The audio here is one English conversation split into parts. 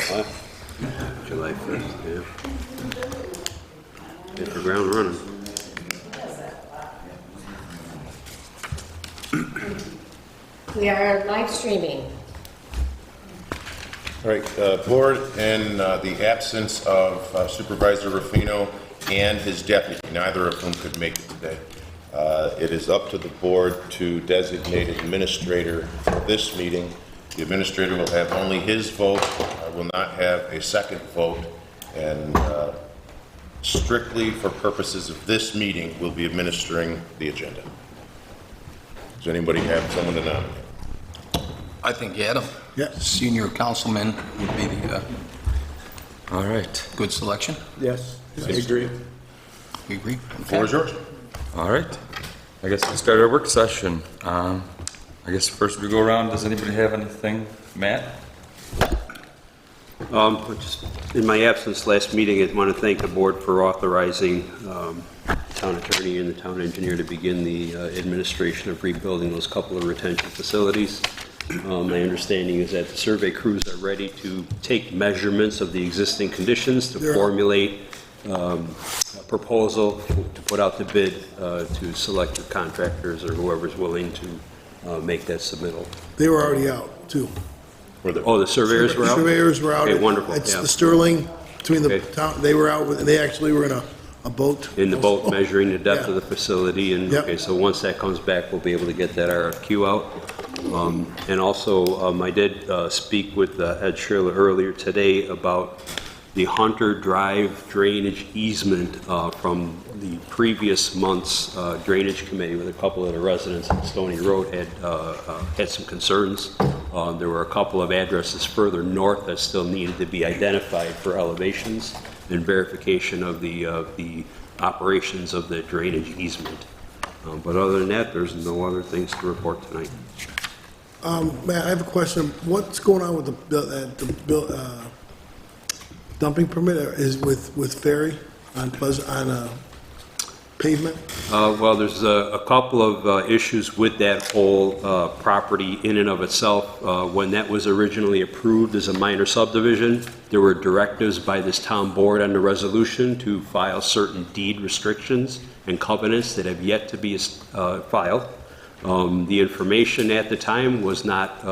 July 1st, yeah. Hit the ground running. We are live streaming. All right, board, in the absence of Supervisor Ruffino and his deputy, neither of whom could make it today, it is up to the board to designate an administrator for this meeting. The administrator will have only his vote, will not have a second vote, and strictly for purposes of this meeting, will be administering the agenda. Does anybody have someone to nominate? I think Adam, Yeah. senior councilman, would be the All right. good selection. Yes, I agree. You agree? Floor is yours. All right. I guess we'll start our work session. I guess first we go around. Does anybody have anything? Matt? Just in my absence last meeting, I want to thank the board for authorizing town attorney and the town engineer to begin the administration of rebuilding those couple of retention facilities. My understanding is that the survey crews are ready to take measurements of the existing conditions to formulate a proposal to put out the bid to select the contractors or whoever's willing to make that submittal. They were already out, too. Oh, the surveyors were out? Surveyors were out. Okay, wonderful, It's yeah. the Sterling, between the Okay. town, they were out, they actually were in a boat. In the boat, measuring the depth Yeah. of the facility, and, Yep. okay, so once that comes back, we'll be able to get that RFQ out. And also, I did speak with Ed Schirler earlier today about the Hunter Drive drainage easement from the previous month's drainage committee, with a couple of the residents on Stony Road had some concerns. There were a couple of addresses further north that still needed to be identified for elevations and verification of the operations of the drainage easement. But other than that, there's no other things to report tonight. Matt, I have a question. What's going on with the dumping permit is with Ferry on pavement? Well, there's a couple of issues with that whole property in and of itself. When that was originally approved as a minor subdivision, there were directives by this town board on the resolution to file certain deed restrictions and covenants that have yet to be filed. The information at the time was not,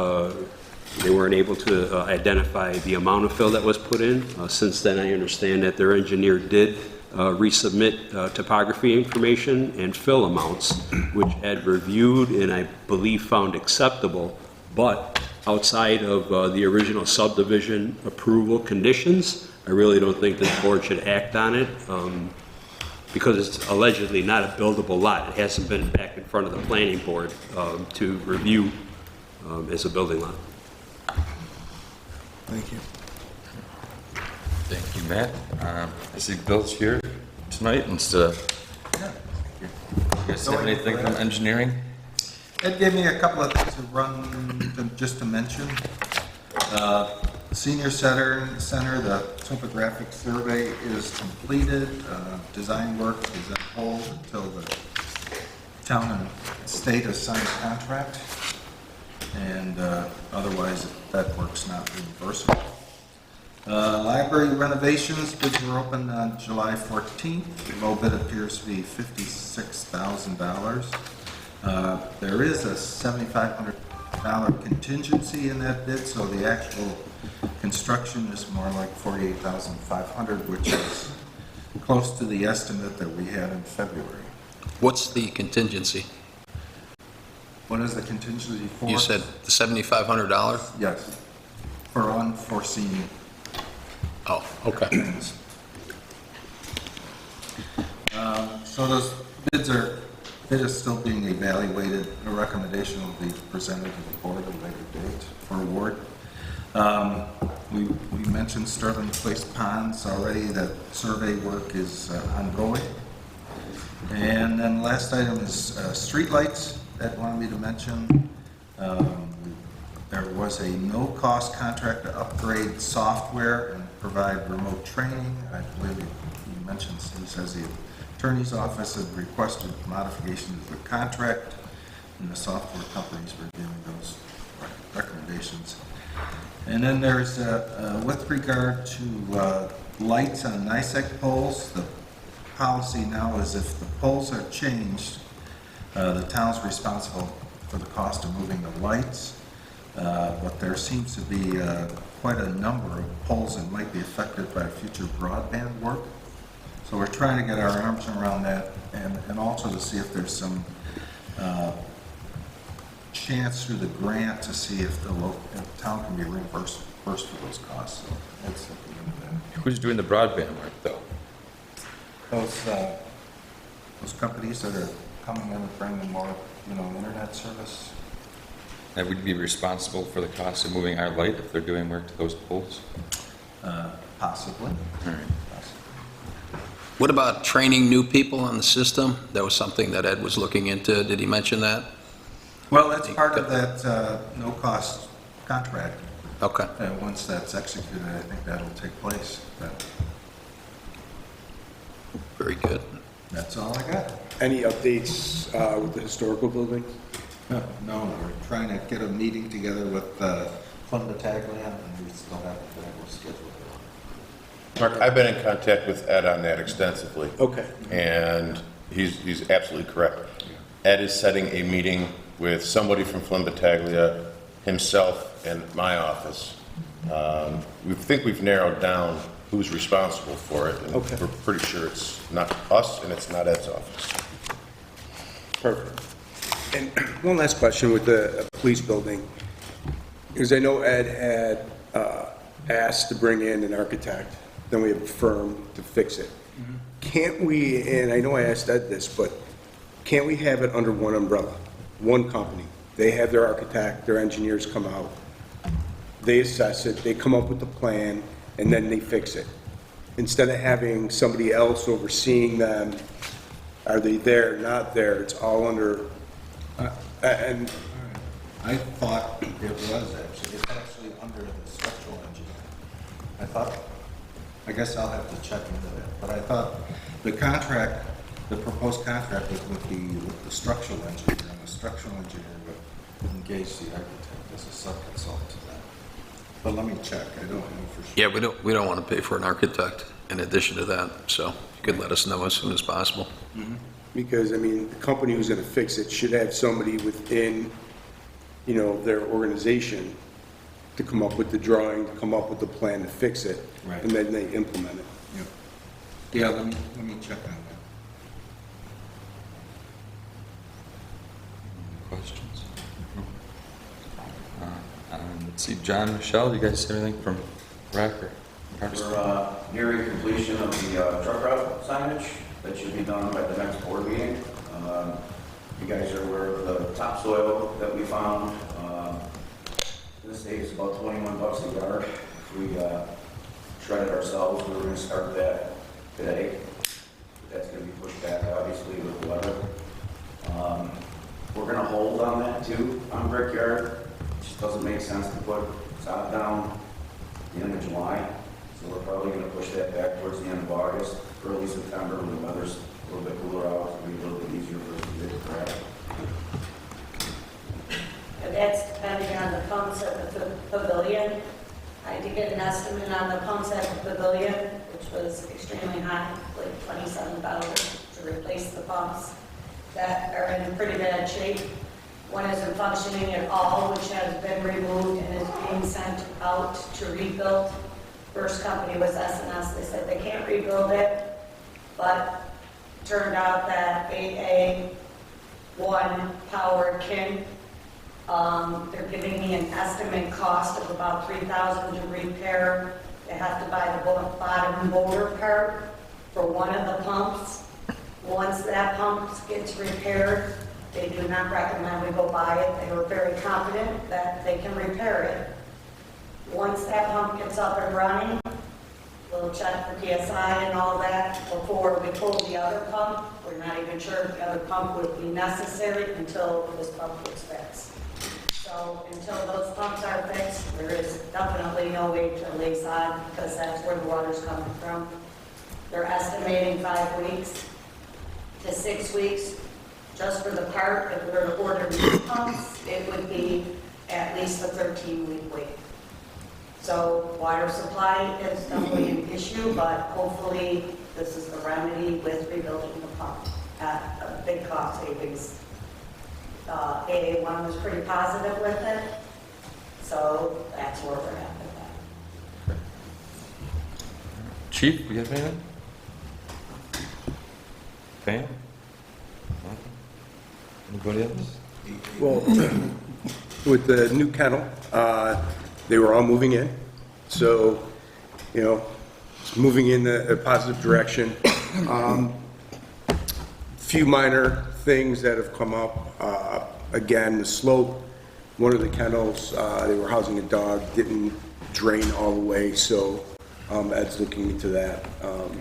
they weren't able to identify the amount of fill that was put in. Since then, I understand that their engineer did resubmit topography information and fill amounts, which had reviewed and I believe found acceptable, but outside of the original subdivision approval conditions, I really don't think this board should act on it because it's allegedly not a buildable lot. It hasn't been back in front of the planning board to review as a building lot. Thank you. Thank you, Matt. I see Bill's here tonight instead of... You guys have anything from engineering? Ed gave me a couple of things just to mention. Senior Center, the topographic survey is completed. Design work is on hold until the town and state has signed a contract. And otherwise, that work's not reimbursable. Library renovations, bids were open on July 14th. The low bid appears to be $56,000. There is a $7,500 contingency in that bid, so the actual construction is more like $48,500, which is close to the estimate that we had in February. What's the contingency? What is the contingency for? You said the $7,500? Yes, for unforeseen. Oh, okay. So those bid is still being evaluated. A recommendation will be presented to the board at a later date for award. We mentioned Sterling Place Ponds already. That survey work is ongoing. And then last item is streetlights that wanted me to mention. There was a no-cost contract to upgrade software and provide remote training. I believe he mentioned, he says the attorney's office had requested modifications to the contract, and the software company's reviewing those recommendations. And then there's, with regard to lights on NICEAG poles, the policy now is if the poles are changed, the town's responsible for the cost of moving the lights. But there seems to be quite a number of poles that might be affected by future broadband work. So we're trying to get our arms around that and also to see if there's some chance through the grant to see if the town can be reimbursed for those costs. So that's at the end of that. Who's doing the broadband work, though? Those companies that are coming in and bringing more, internet service. And would you be responsible for the cost of moving our light if they're doing work to those poles? Possibly. All right. What about training new people on the system? That was something that Ed was looking into. Did he mention that? Well, that's part of that no-cost contract. Okay. And once that's executed, I think that'll take place. But Very good. that's all I got. Any updates with the historical buildings? No, we're trying to get a meeting together with Clun Battaglia, and we still haven't been able to schedule it. Mark, I've been in contact with Ed on that extensively. Okay. And he's absolutely correct. Ed is setting a meeting with somebody from Flynn Battaglia, himself, and my office. We think we've narrowed down who's responsible for it, and Okay. we're pretty sure it's not us and it's not Ed's office. Perfect. And one last question with the police building, because I know Ed had asked to bring in an architect, then we have a firm to fix it. Can't we, and I know I asked Ed this, but can't we have it under one umbrella, one company? They have their architect, their engineers come out, they assess it, they come up with the plan, and then they fix it. Instead of having somebody else overseeing them, are they there, not there, it's all under, and I thought it was actually, it's actually under the structural engineer. I guess I'll have to check into that, but I thought the contract, the proposed contract was with the structural engineer, and the structural engineer would engage the architect as a sub-consultant to that. But let me check, I don't know for sure. Yeah, we don't want to pay for an architect in addition to that, so you could let us know as soon as possible. because, I mean, the company who's gonna fix it should have somebody within, their organization to come up with the drawing, to come up with the plan to fix it. Right. And then they implement it. Yeah, let me check on that. Questions? Let's see, John, Michelle, do you guys have anything from RAC or Parks? We're nearing completion of the truck route signage. That should be done by the next board meeting. You guys are aware of the topsoil that we found. This day is about $21 a yard. If we shred it ourselves, we're going to start that today. That's going to be pushed back, obviously, with the weather. We're going to hold on that too, on Brickyard. It just doesn't make sense to put sod down at the end of July. So we're probably going to push that back towards the end of August, early September, when the weather's a little bit cooler out. It'll be a little bit easier for us to get it correct. And that's depending on the pumps at the pavilion. I did get an estimate on the pumps at the pavilion, which was extremely high, like $27 to replace the pumps that are in pretty bad shape. One isn't functioning at all, which has been removed and is being sent out to rebuild. First company was S&S. They said they can't rebuild it, but turned out that AA1 Power King, they're giving me an estimate cost of about $3,000 to repair. They have to buy the bottom motor part for one of the pumps. Once that pump gets repaired, they do not recommend we go buy it. They were very confident that they can repair it. Once that pump gets up and running, we'll check the PSI and all that before we pull the other pump. We're not even sure if the other pump would be necessary until this pump gets fixed. So until those pumps are fixed, there is definitely no way to release on because that's where the water's coming from. They're estimating 5 weeks to 6 weeks just for the part. If we were to order new pumps, it would be at least a 13-week wait. So water supply is definitely an issue, but hopefully this is the remedy with rebuilding the pump at a big cost savings. AA1 was pretty positive with it, so that's where we're at with that. Chief, you have anything? Pam? Anybody else? Well, with the new kennel, they were all moving in, so, you know, it's moving in a positive direction. Few minor things that have come up. Again, the slope, one of the kennels, they were housing a dog, didn't drain all the way, so Ed's looking into that.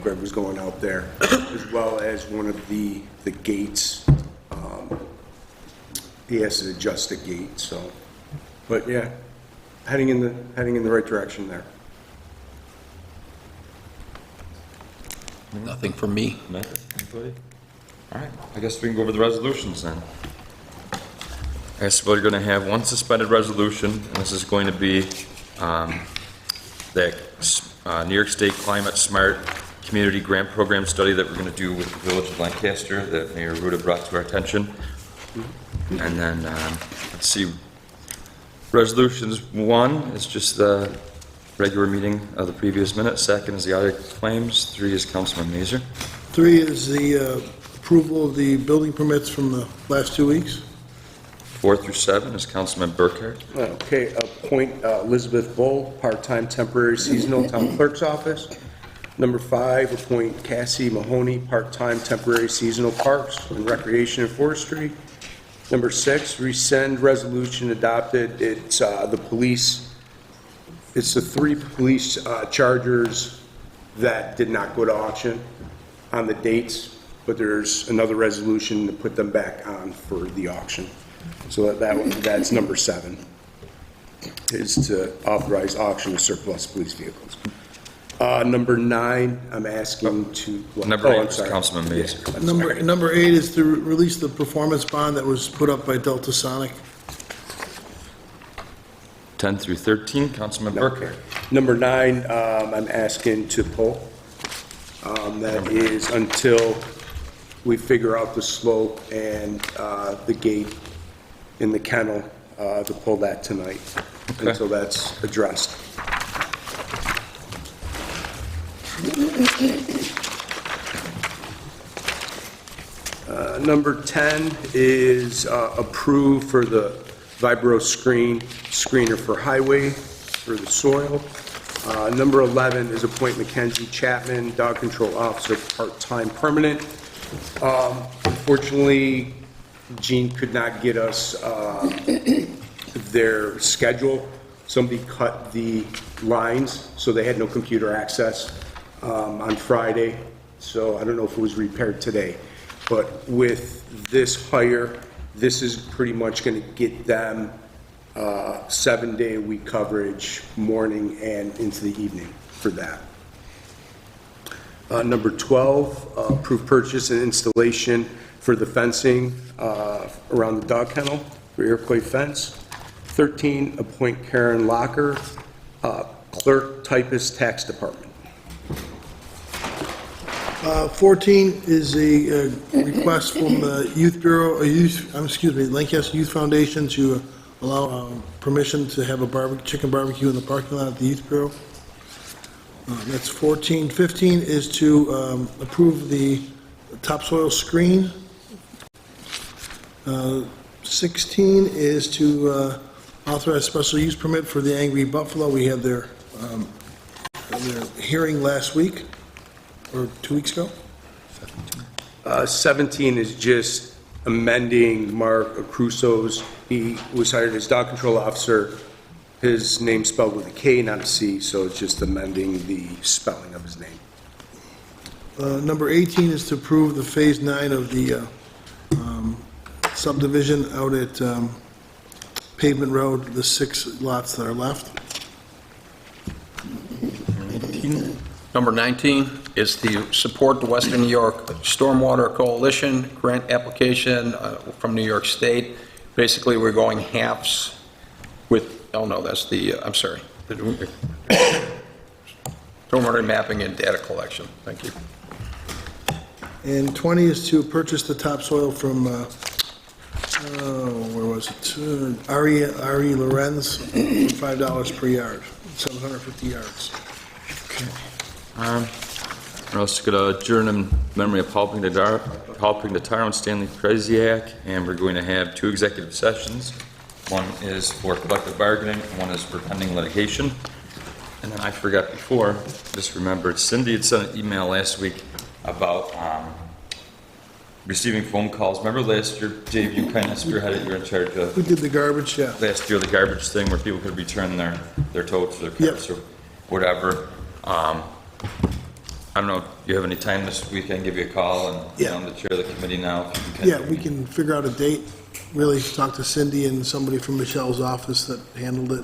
Greg was going out there, as well as one of the gates. He has to adjust the gate, so, but yeah, heading in the right direction there. Nothing from me. Nothing? Anybody? All right, I guess we can go over the resolutions then. I guess we're going to have one suspended resolution, and this is going to be that New York State Climate Smart Community Grant Program study that we're going to do with the Village of Lancaster that Mayor Ruda brought to our attention. And then, let's see, resolutions 1 is just the regular meeting of the previous minute. 2nd is the audit claims. 3 is Councilman Mazer. 3 is the approval of the building permits from the last 2 weeks. 4 through 7 is Councilman Burkhardt. Okay, appoint Elizabeth Bull, part-time temporary seasonal town clerk's office. Number 5, appoint Cassie Mahoney, part-time temporary seasonal parks and recreation and forestry. Number 6, rescind resolution adopted. It's the police, it's the 3 police chargers that did not go to auction on the dates, but there's another resolution to put them back on for the auction. So that's number 7, is to authorize auction of surplus police vehicles. Number 9, I'm asking to... Number 8 I'm is sorry. Councilman Mazer. Yeah, I'm sorry. Number 8 is to release the performance bond that was put up by Delta Sonic. 10 through 13, Councilman Burkhardt. Number 9, I'm asking to pull. That is until we figure out the slope and the gate in the kennel, to pull that tonight, Okay. until that's addressed. Number 10 is approved for the vibro screener for highway for the soil. Number 11 is appoint Mackenzie Chapman, dog control officer, part-time permanent. Unfortunately, Gene could not get us their schedule. Somebody cut the lines, so they had no computer access on Friday. So I don't know if it was repaired today. But with this hire, this is pretty much going to get them 7-day-a-week coverage, morning and into the evening for that. Number 12, approve purchase and installation for the fencing around the dog kennel for Iroquois fence. 13, appoint Karen Locker, clerk typist tax department. 14 is a request from the Youth Bureau, Lancaster Youth Foundation to allow permission to have a chicken barbecue in the parking lot at the Youth Bureau. That's 14. 15 is to approve the topsoil screen. 16 is to authorize special use permit for the Angry Buffalo. We had their hearing last week, or 2 weeks ago. 17 is just amending Mark Crusoe's, he was hired as dog control officer, his name spelled with a K, not a C, so it's just amending the spelling of his name. Number 18 is to approve the Phase 9 of the subdivision out at Pavement Road, the 6 lots that are left. Number 19 is to support the Western New York Stormwater Coalition grant application from New York State. Basically, we're going halves with, oh no, that's the, I'm sorry, Stormwater mapping and data collection. Thank you. And 20 is to purchase the topsoil from, where was it? Ari Lorenz, for $5 per yard, 750 yards. We're also going to adjourn in memory of Paul Pignataro and Stanley Krasiak, and we're going to have 2 executive sessions. One is for collective bargaining, and one is for pending litigation. And then I forgot before, just remembered, Cindy had sent an email last week about receiving phone calls. Remember last year, Dave, you kind of spearheaded, you're in charge of Who did the garbage? Yeah. last year, the garbage thing where people could return their totes, their cups, or whatever. I don't know, do you have any time this week? I can give you a call, and Yeah. I'm the chair of the committee now. If you can Yeah, we can figure out a date, really talk to Cindy and somebody from Michelle's office that handled it.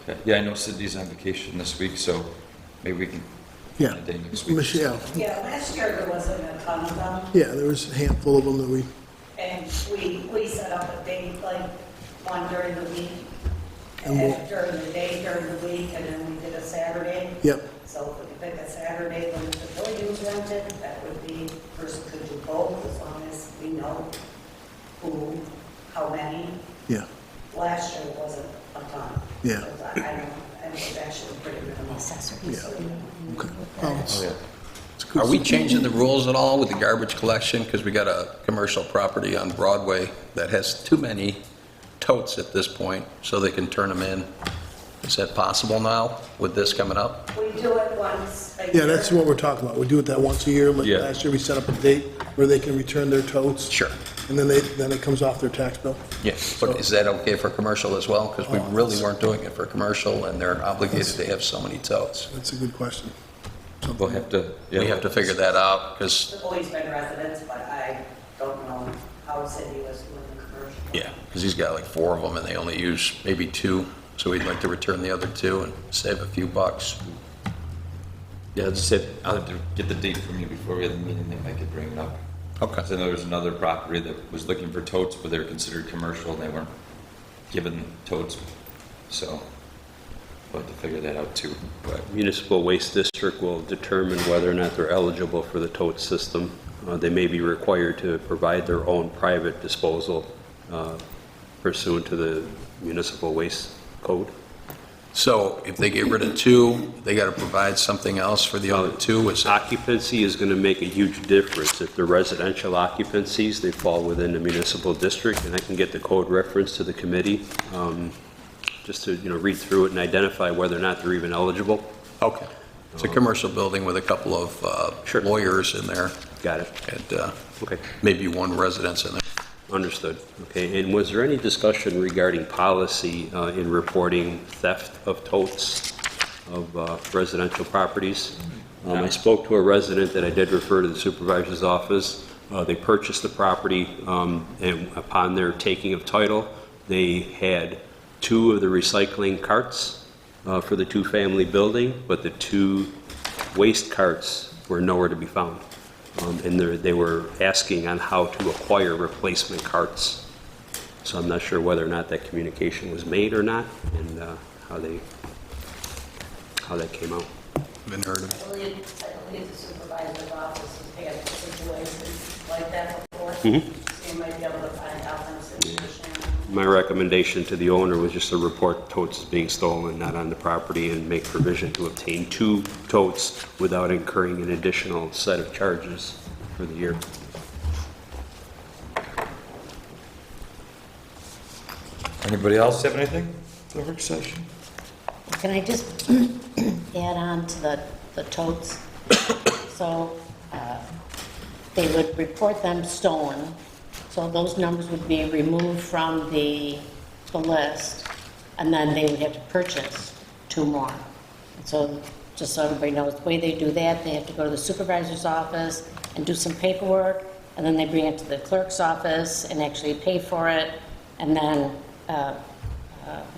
Okay, yeah, I know Cindy's on vacation this week, so maybe we can. Yeah, a day next week. Michelle, Yeah, last year there wasn't a ton of them, yeah, there was a handful of them that we, and we set up a date, like one during the week, And and we'll- during the day during the week, and then we did a Saturday. yep, So if we could pick a Saturday when the pavilion was rented, that would be, person could do both, as long as we know who, how many. yeah, Last year wasn't a ton. Yeah. So I don't, it was actually pretty minimal. yeah. Okay. Well, it's- it's good. Are we changing the rules at all with the garbage collection? Because we got a commercial property on Broadway that has too many totes at this point, so they can turn them in. Is that possible now with this coming up? We do it once a year. Yeah, that's what we're talking about. We do it that once a year. Like Yeah. last year, we set up a date where they can return their totes. Sure. And then then it comes off their tax bill. Yes. But is that okay for commercial as well? Because we really weren't doing it for commercial, and they're obligated to have so many totes. That's a good question. We'll have to. We have to figure that out, because, It's always been residents, but I don't know how Cindy was doing the commercial. yeah, because he's got like 4 of them, and they only use maybe 2, so we'd like to return the other 2 and save a few bucks. Yeah, I'll have to get the date from you before we have the meeting, then I could bring it up. Okay. Because I know there's another property that was looking for totes, but they were considered commercial, and they weren't given totes, so we'll have to figure that out too. But Municipal Waste District will determine whether or not they're eligible for the tote system. They may be required to provide their own private disposal pursuant to the Municipal Waste Code. So if they get rid of 2, they got to provide something else for the other 2? Is Occupancy is going to make a huge difference. If they're residential occupancies, they fall within the municipal district, and I can get the code reference to the committee, just to, read through it and identify whether or not they're even eligible. Okay. It's a commercial building with a couple of Sure. lawyers in there, Got it. and Okay, maybe 1 residence in there. understood. Okay, and was there any discussion regarding policy in reporting theft of totes of residential properties? I spoke to a resident that I did refer to the supervisor's office. They purchased the property, and upon their taking of title, they had 2 of the recycling carts for the 2-family building, but the 2 waste carts were nowhere to be found. And they were asking on how to acquire replacement carts. So I'm not sure whether or not that communication was made or not, and how that came out. Been heard of. I believe the supervisor's office has had situations like that before. Mhm. So you might be able to find out some situation. My recommendation to the owner was just to report totes as being stolen, not on the property, and make provision to obtain 2 totes without incurring an additional set of charges for the year. anybody else have anything for the work session? Can I just add on to the totes? So they would report them stolen, so those numbers would be removed from the list, and then they would have to purchase 2 more. And so, just so everybody knows, the way they do that, they have to go to the supervisor's office and do some paperwork, and then they bring it to the clerk's office and actually pay for it, and then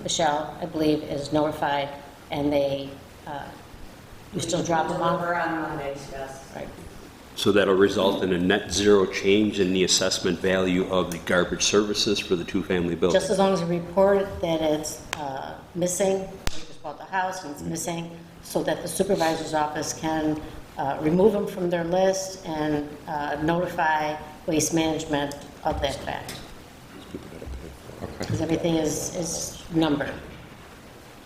Michelle, I believe, is notified, and they, you still drop them off? Deliver on Mondays, yes. Right. So that'll result in a net zero change in the assessment value of the garbage services for the 2-family building. Just as long as you report that it's missing, you just bought the house and it's missing, so that the supervisor's office can remove them from their list and notify Waste Management of that fact. Because everything is numbered.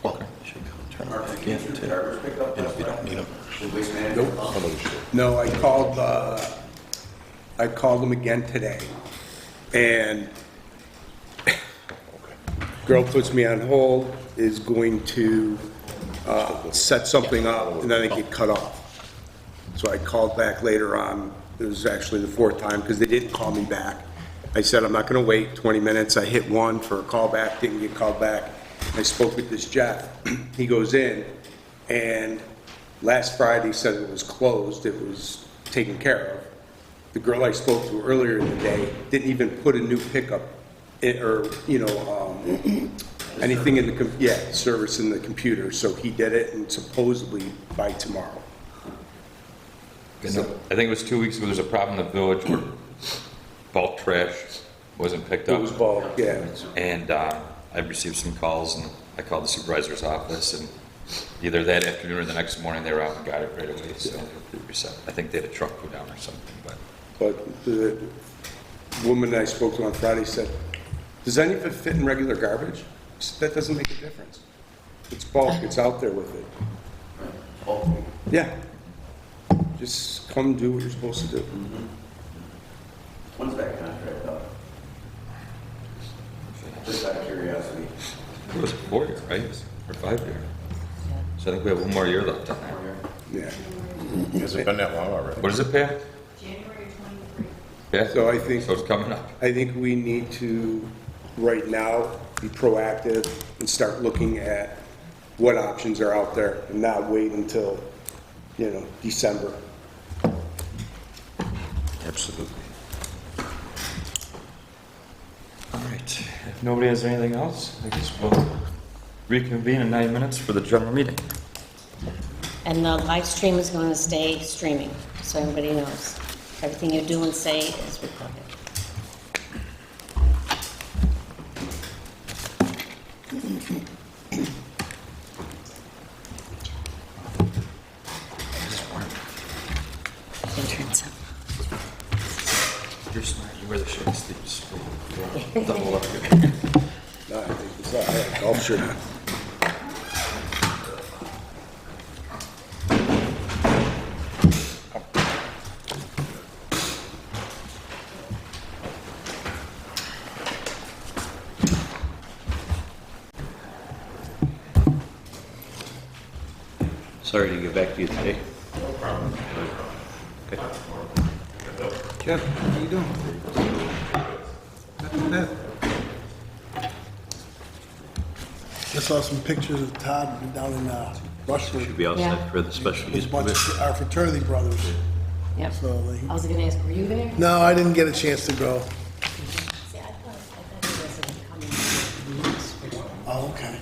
Okay. Should turn Are it the back in, future too. garbage picked up? You know, if you don't need them. The waste management? No, I called them again today, and girl puts me on hold, is going to set something up, and then I get cut off. So I called back later on, it was actually the fourth time, because they didn't call me back. I said, I'm not gonna wait 20 minutes, I hit one for a call back, didn't get called back. I spoke with this Jeff, he goes in, and last Friday said it was closed, it was taken care of. The girl I spoke to earlier in the day didn't even put a new pickup, or, anything in the, service in the computer, so he did it, and supposedly by tomorrow. I think it was 2 weeks ago, there was a problem in the village where bulk trash wasn't picked It up. was bulk, yeah. And I received some calls, and I called the supervisor's office, and either that afternoon or the next morning, they were out and got it right away, so I think they had a truck go down or something, but. But the woman I spoke to on Friday said, does any of it fit in regular garbage? I said, that doesn't make a difference. It's bulk, it's out there with it. Yeah. Just come do what you're supposed to do. When's that contract up? Just out of curiosity. It was 4 year, right? Or 5 year. So I think we have one more year left on that. Yeah. Has it been that long already? What does it pay? January 23. Yeah, So I think, so it's coming up. I think we need to, right now, be proactive and start looking at what options are out there and not wait until, December. Absolutely. All right, if nobody has anything else, I guess we'll reconvene in 9 minutes for the general meeting. And the live stream is going to stay streaming, so everybody knows. Everything you do and say is recorded. Entrance. You're smart, you wear the shirt sleeves. Double up here. No, I think it's all right. Golf shirt. Sorry to get back to you today. Jeff, how you doing? Not too bad. I saw some pictures of Todd down in Rushford. Should be all Yeah. set for the special There's use a bunch permit. of our fraternity brothers. Yep. So they, I was gonna ask, were you there? no, I didn't get a chance to go. See, I thought he wasn't coming. Oh, okay.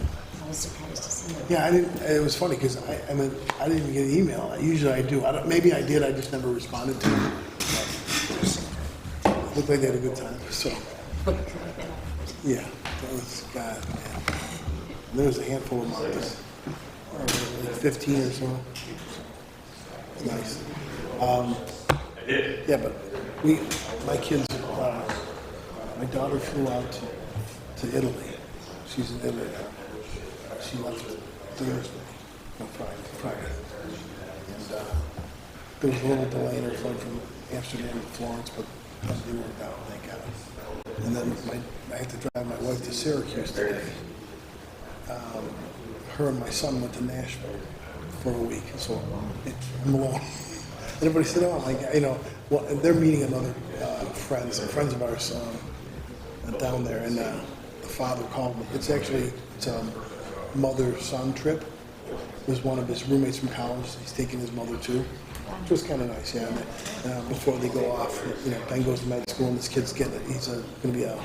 I was surprised to see him. Yeah, I didn't, it was funny because I mean, I didn't even get an email. Usually I do. Maybe I did, I just never responded to it. Looked like they had a good time, so, yeah. That was, God, man. And there was a handful of months, like 15 or so. It's nice. Yeah, but my kids, my daughter flew out to Italy. She's in Italy now. She left Thursday, no, Friday. And there was a little delay in her flight from Amsterdam to Florence, but everything worked out, thank God. And then I had to drive my wife to Syracuse today. Her and my son went to Nashville for a week, so I'm alone. Everybody said, oh, well, they're meeting another some friends of ours down there, and the father called me. It's a mother-son trip. It was one of his roommates from college. He's taking his mother too. It was kind of nice, yeah. And, before they go off, Ben goes to med school, and this kid's he's going to be a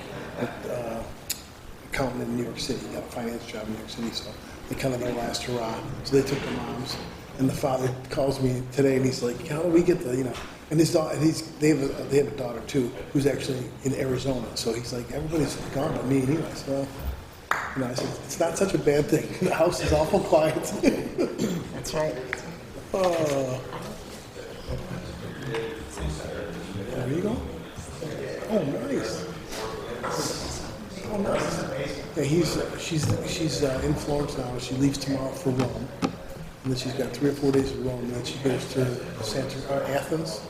accountant in New York City. He got a finance job in New York City, so they kind of their last hurrah. So they took the moms, and the father calls me today, and he's like, "How do we get the And his daughter, they have a daughter too, who's actually in Arizona. So he's like, everybody's gone but me and you. I said, well, And I said, it's not such a bad thing. The house is awful quiet. That's right. Oh. There you go. Oh, nice. Oh, nice. Yeah, she's in Florence now. She leaves tomorrow for Rome. And then she's got 3 or 4 days in Rome. And then she goes to Athens,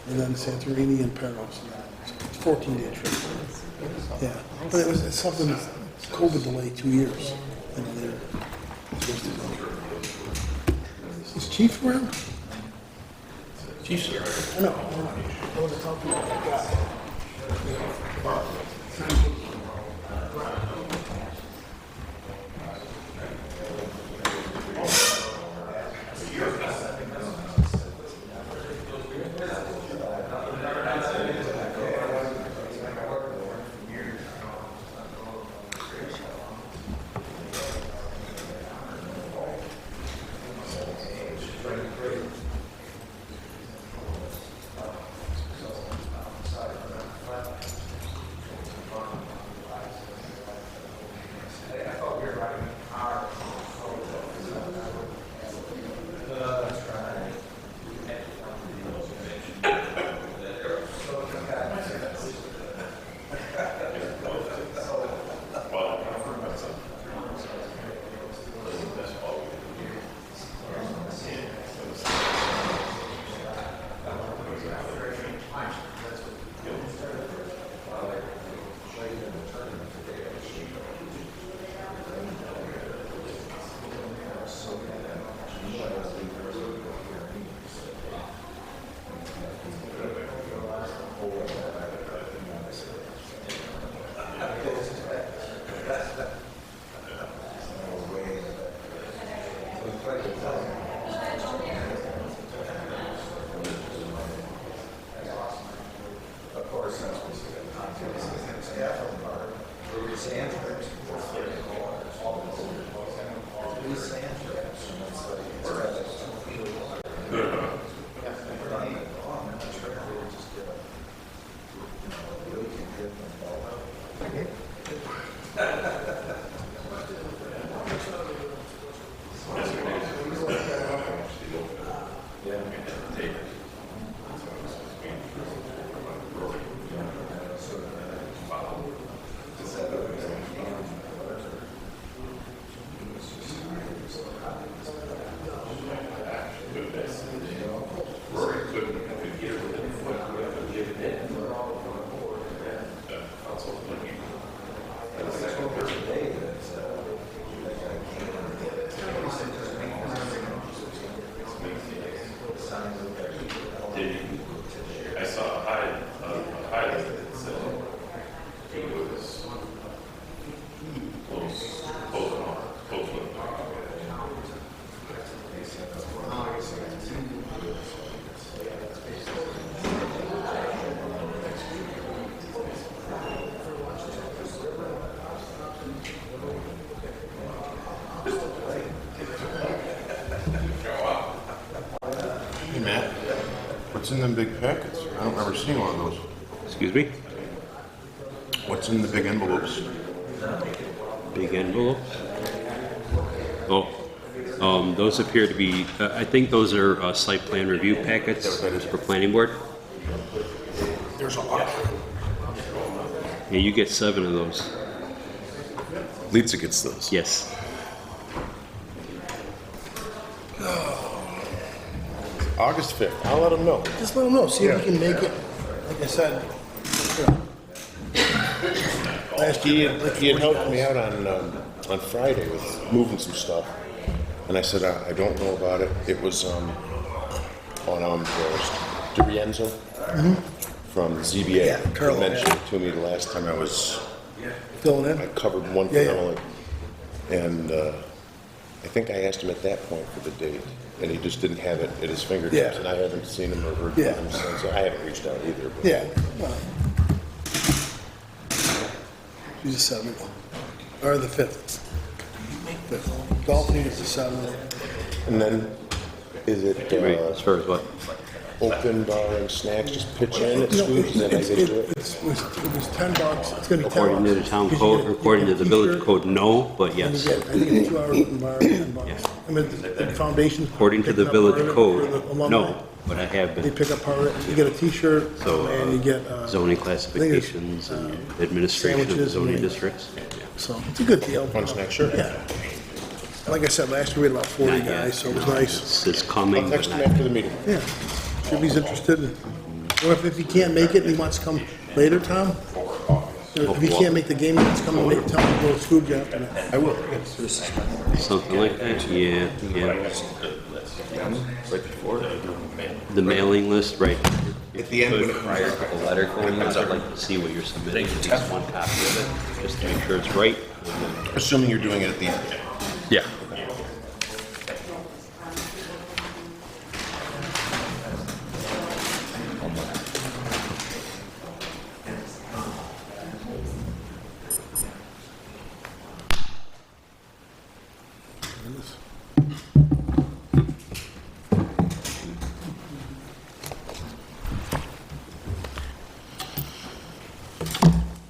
and then Santorini and Paros. So it's a 14-day trip. Yeah. But it's something, COVID delayed 2 years. You know, they were supposed to go. Is Chief around? Chief's here. No. I want to talk to you about that guy. Hey, Matt, what's in them big packets? I don't remember seeing one of those. Excuse me? What's in the big envelopes? Big envelopes? Oh, those appear to be, I think those are site plan review packets for planning board. There's a lot. Yeah, you get 7 of those. Leitza gets those. Yes. August 5th. I'll let them know. Just let them know, see if we can make it, like I said, you know. Last He year, had helped me out on Friday with moving some stuff. And I said, I don't know about it. It was on DiRienzo from ZBA. Yeah, Carlo, He mentioned it to me the last time I was, filling I in. covered one Yeah, yeah. family. And I think I asked him at that point for the date. And he just didn't have it at his fingertips. Yeah. And I haven't seen him or heard Yeah. from him since. I haven't reached out either. But Yeah. You just said it. Or the 5th. 5th. Golf meeting is the 7th. And then, is it, Wait, as far as what? open bar and snacks, just pitch in, it's food, and then I get to it? It was $10, it's gonna be $10. According to the town Because you code, get- according to you the get a village t-shirt, code, no, but and you yes. get, I think it's 2 hours open bar, $10. I mean, the foundation. According to the picking up part village of it code, for the alumni. no, but I have They been. pick up part of it, you get a t-shirt, So, and you get, zoning I think it's, classifications and administration of the sandwiches zoning and- districts. so, it's a good deal. One snack, sure. Yeah. Like I said, last year we had about 40 guys, so it was nice. It's coming, I'll but text him not after the meeting. Yeah, if he's interested, or if he can't make it and he wants to come later, Tom? If he can't make the game, he wants to come and tell him to go to school, Jeff, and I will. something like that, yeah, yeah. The mailing list, right. At the end, when it- Prior to the letter going out, I'd like to see what you're submitting, at least one copy of it, just to make sure it's right. assuming you're doing it at the end. Yeah.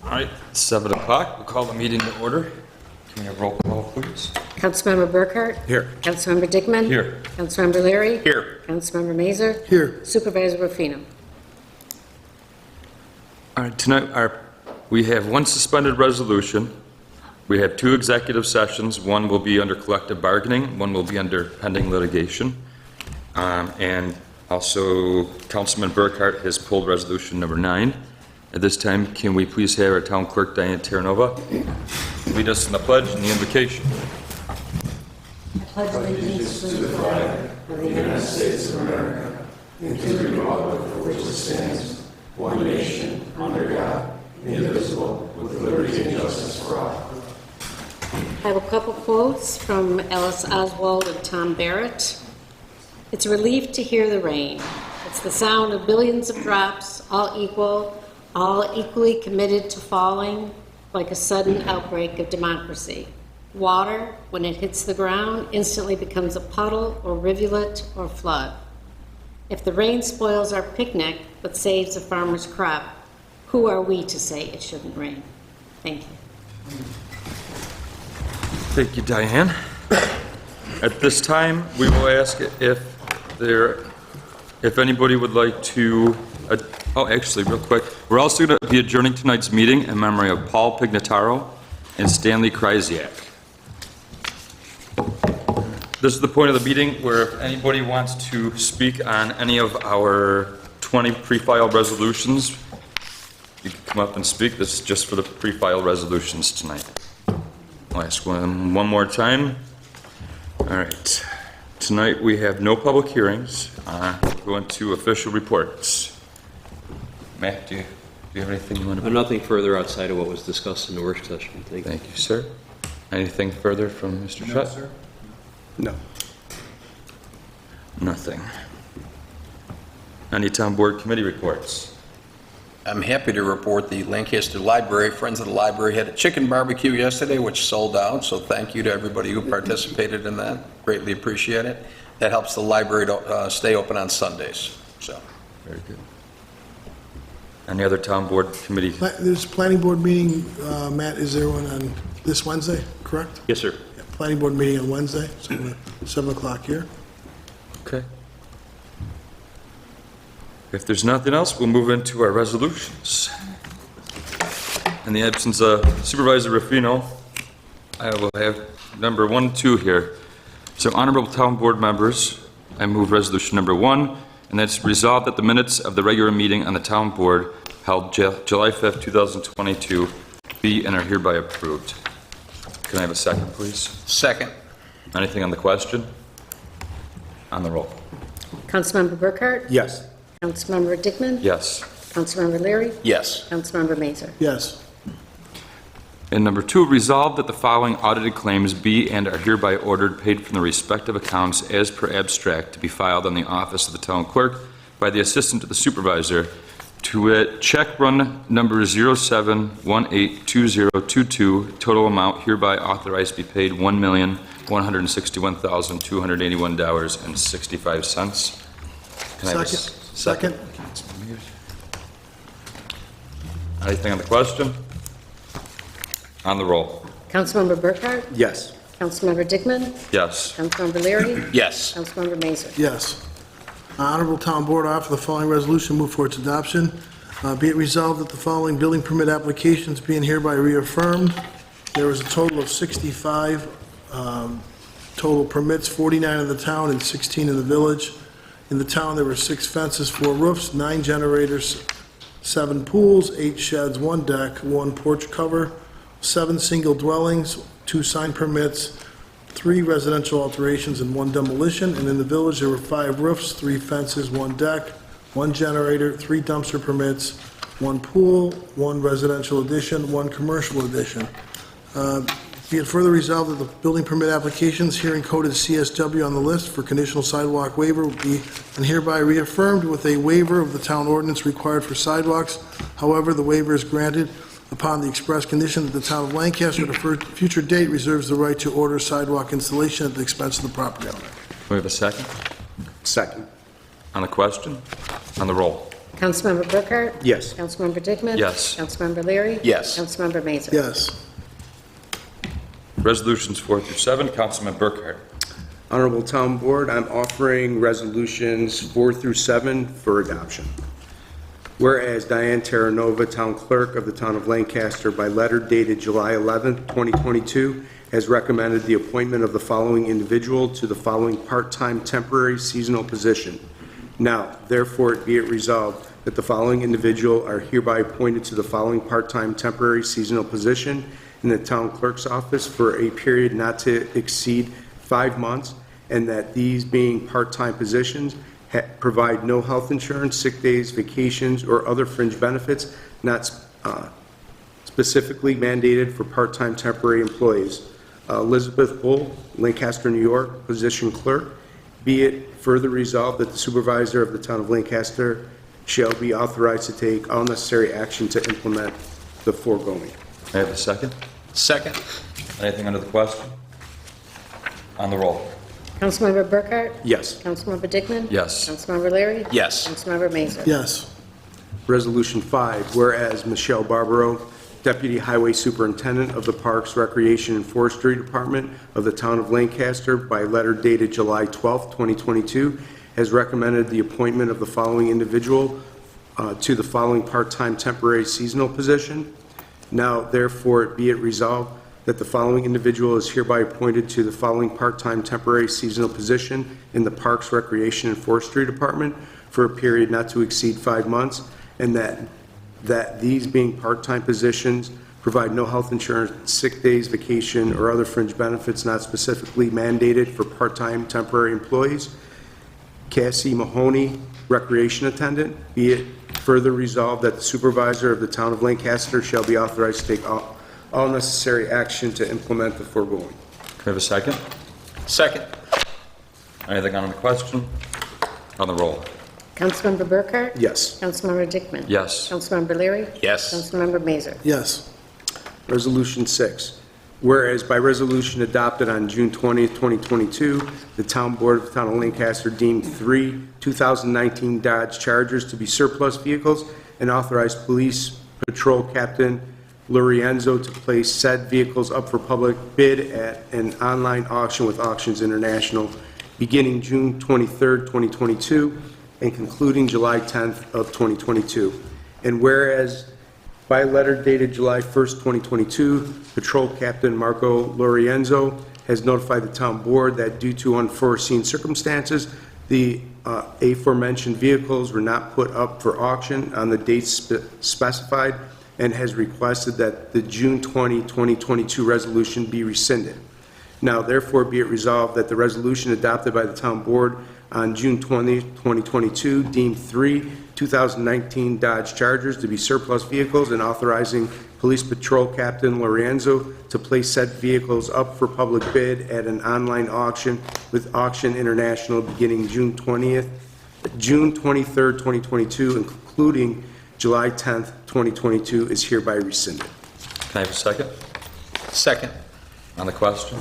All right, 7 o'clock, we'll call the meeting to order. Can we have roll call, please? Councilmember Burkhart? Here. Councilmember Dickman? Here. Councilmember Leary? Here. Councilmember Mazer? Here, Supervisor Rufino? All right, tonight, we have one suspended resolution. We have 2 executive sessions. One will be under collective bargaining, one will be under pending litigation. And also, Councilman Burkhart has pulled resolution number 9. At this time, can we please have our town clerk, Diane Terranova, lead us in the pledge and the invocation? I have a couple quotes from Ellis Oswald and Tom Barrett. It's a relief to hear the rain. It's the sound of billions of drops, all equal, all equally committed to falling, like a sudden outbreak of democracy. Water, when it hits the ground, instantly becomes a puddle or rivulet or flood. If the rain spoils our picnic but saves a farmer's crop, who are we to say it shouldn't rain? Thank you. Thank you, Diane. At this time, we will ask if anybody would like to, actually, real quick, we're also going to be adjourning tonight's meeting in memory of Paul Pignataro and Stanley Krysiak. This is the point of the meeting where if anybody wants to speak on any of our 20 pre-filed resolutions, you can come up and speak. This is just for the pre-filed resolutions tonight. I'll ask one more time. All right. Tonight, we have no public hearings. We'll go into official reports. Matt, do you have anything you want to... Nothing further outside of what was discussed in the work session, thank you. Thank you, sir. Anything further from Mr. Shutt? sir. No. Nothing. Any town board committee reports? I'm happy to report the Lancaster Library, Friends of the Library, had a chicken barbecue yesterday, which sold out, so thank you to everybody who participated in that. Greatly appreciate it. That helps the library to stay open on Sundays, so. Very good. Any other town board committee? there's a planning board meeting, Matt, is there one on this Wednesday, correct? Yes, sir. Yeah, planning board meeting on Wednesday, so we're 7 o'clock here. Okay. If there's nothing else, we'll move into our resolutions. In the absence of Supervisor Rufino, I will have number 1 and 2 here. So honorable town board members, I move resolution number 1, and that's resolved that the minutes of the regular meeting on the town board held July 5th, 2022 be and are hereby approved. Can I have a second, please? Second. Anything on the question? On the roll. Councilmember Burkhart? Yes. Councilmember Dickman? Yes. Councilmember Leary? Yes. Councilmember Mazer? Yes. And number 2, resolved that the following audited claims be and are hereby ordered paid from the respective accounts as per abstract to be filed on the office of the town clerk by the assistant to the supervisor, to wit, check run number 07182022, total amount hereby authorized to be paid $1,161,281.65. Can I have a Second. Second? Anything on the question? On the roll? Councilmember Burkhart? Yes. Councilmember Dickman? Yes. Councilmember Leary? Yes. Councilmember Mazer? Yes. Honorable Town Board offer the following resolution, move for its adoption. Be it resolved that the following building permit applications being hereby reaffirmed. There was a total of 65 total permits, 49 in the town and 16 in the village. In the town, there were 6 fences, 4 roofs, 9 generators, 7 pools, 8 sheds, 1 deck, 1 porch cover, 7 single dwellings, 2 sign permits, 3 residential alterations, and 1 demolition. And in the village, there were 5 roofs, 3 fences, 1 deck, 1 generator, 3 dumpster permits, 1 pool, 1 residential addition, 1 commercial addition. Be it further resolved that the building permit applications herein coded CSW on the list for conditional sidewalk waiver will be and hereby reaffirmed with a waiver of the town ordinance required for sidewalks. However, the waiver is granted upon the express condition that the town of Lancaster at a future date reserves the right to order sidewalk installation at the expense of the property owner. We have a second? Second. On the question? On the roll? Councilmember Burkhart? Yes. Councilmember Dickman? Yes. Councilmember Leary? Yes. Councilmember Mazer? Yes. Resolutions 4 through 7, Councilman Burkhart. Honorable Town Board, I'm offering resolutions 4 through 7 for adoption. Whereas Diane Terranova, Town Clerk of the Town of Lancaster, by letter dated July 11, 2022, has recommended the appointment of the following individual to the following part-time temporary seasonal position. Now, therefore, be it resolved that the following individual are hereby appointed to the following part-time temporary seasonal position in the Town Clerk's office for a period not to exceed 5 months, and that these being part-time positions provide no health insurance, sick days, vacations, or other fringe benefits not specifically mandated for part-time temporary employees. Elizabeth Bull, Lancaster, New York, position clerk. Be it further resolved that the supervisor of the Town of Lancaster shall be authorized to take all necessary action to implement the foregoing. May I have a second? Second. Anything under the question? On the roll? Councilmember Burkhart? Yes. Councilmember Dickman? Yes. Councilmember Leary? Yes. Councilmember Mazer? Yes. Resolution 5, whereas Michelle Barbaro, Deputy Highway Superintendent of the Parks, Recreation, and Forestry Department of the Town of Lancaster, by letter dated July 12, 2022, has recommended the appointment of the following individual to the following part-time temporary seasonal position. Now, therefore, be it resolved that the following individual is hereby appointed to the following part-time temporary seasonal position in the Parks, Recreation, and Forestry Department for a period not to exceed 5 months, and that these being part-time positions provide no health insurance, sick days, vacation, or other fringe benefits not specifically mandated for part-time temporary employees. Cassie Mahoney, Recreation Attendant. Be it further resolved that the supervisor of the Town of Lancaster shall be authorized to take all necessary action to implement the foregoing. Can we have a second? Second. Anything on the question? On the roll? Councilmember Burkhart? Yes. Councilmember Dickman? Yes. Councilmember Leary? Yes. Councilmember Mazer? Yes. Resolution 6, whereas by resolution adopted on June 20th, 2022, the Town Board of the Town of Lancaster deemed 3 2019 Dodge Chargers to be surplus vehicles and authorized Police Patrol Captain Lorenzo to place said vehicles up for public bid at an online auction with Auctions International beginning June 23rd, 2022 and concluding July 10th of 2022. And whereas by letter dated July 1st, 2022, Patrol Captain Marco Lorenzo has notified the Town Board that due to unforeseen circumstances, the aforementioned vehicles were not put up for auction on the dates specified and has requested that the June 20, 2022 resolution be rescinded. Now, therefore, be it resolved that the resolution adopted by the Town Board on June 20, 2022 deemed 3 2019 Dodge Chargers to be surplus vehicles and authorizing Police Patrol Captain Lorenzo to place said vehicles up for public bid at an online auction with Auction International beginning June 23rd, 2022, and concluding July 10th, 2022, is hereby rescinded. Can I have a second? Second. On the question?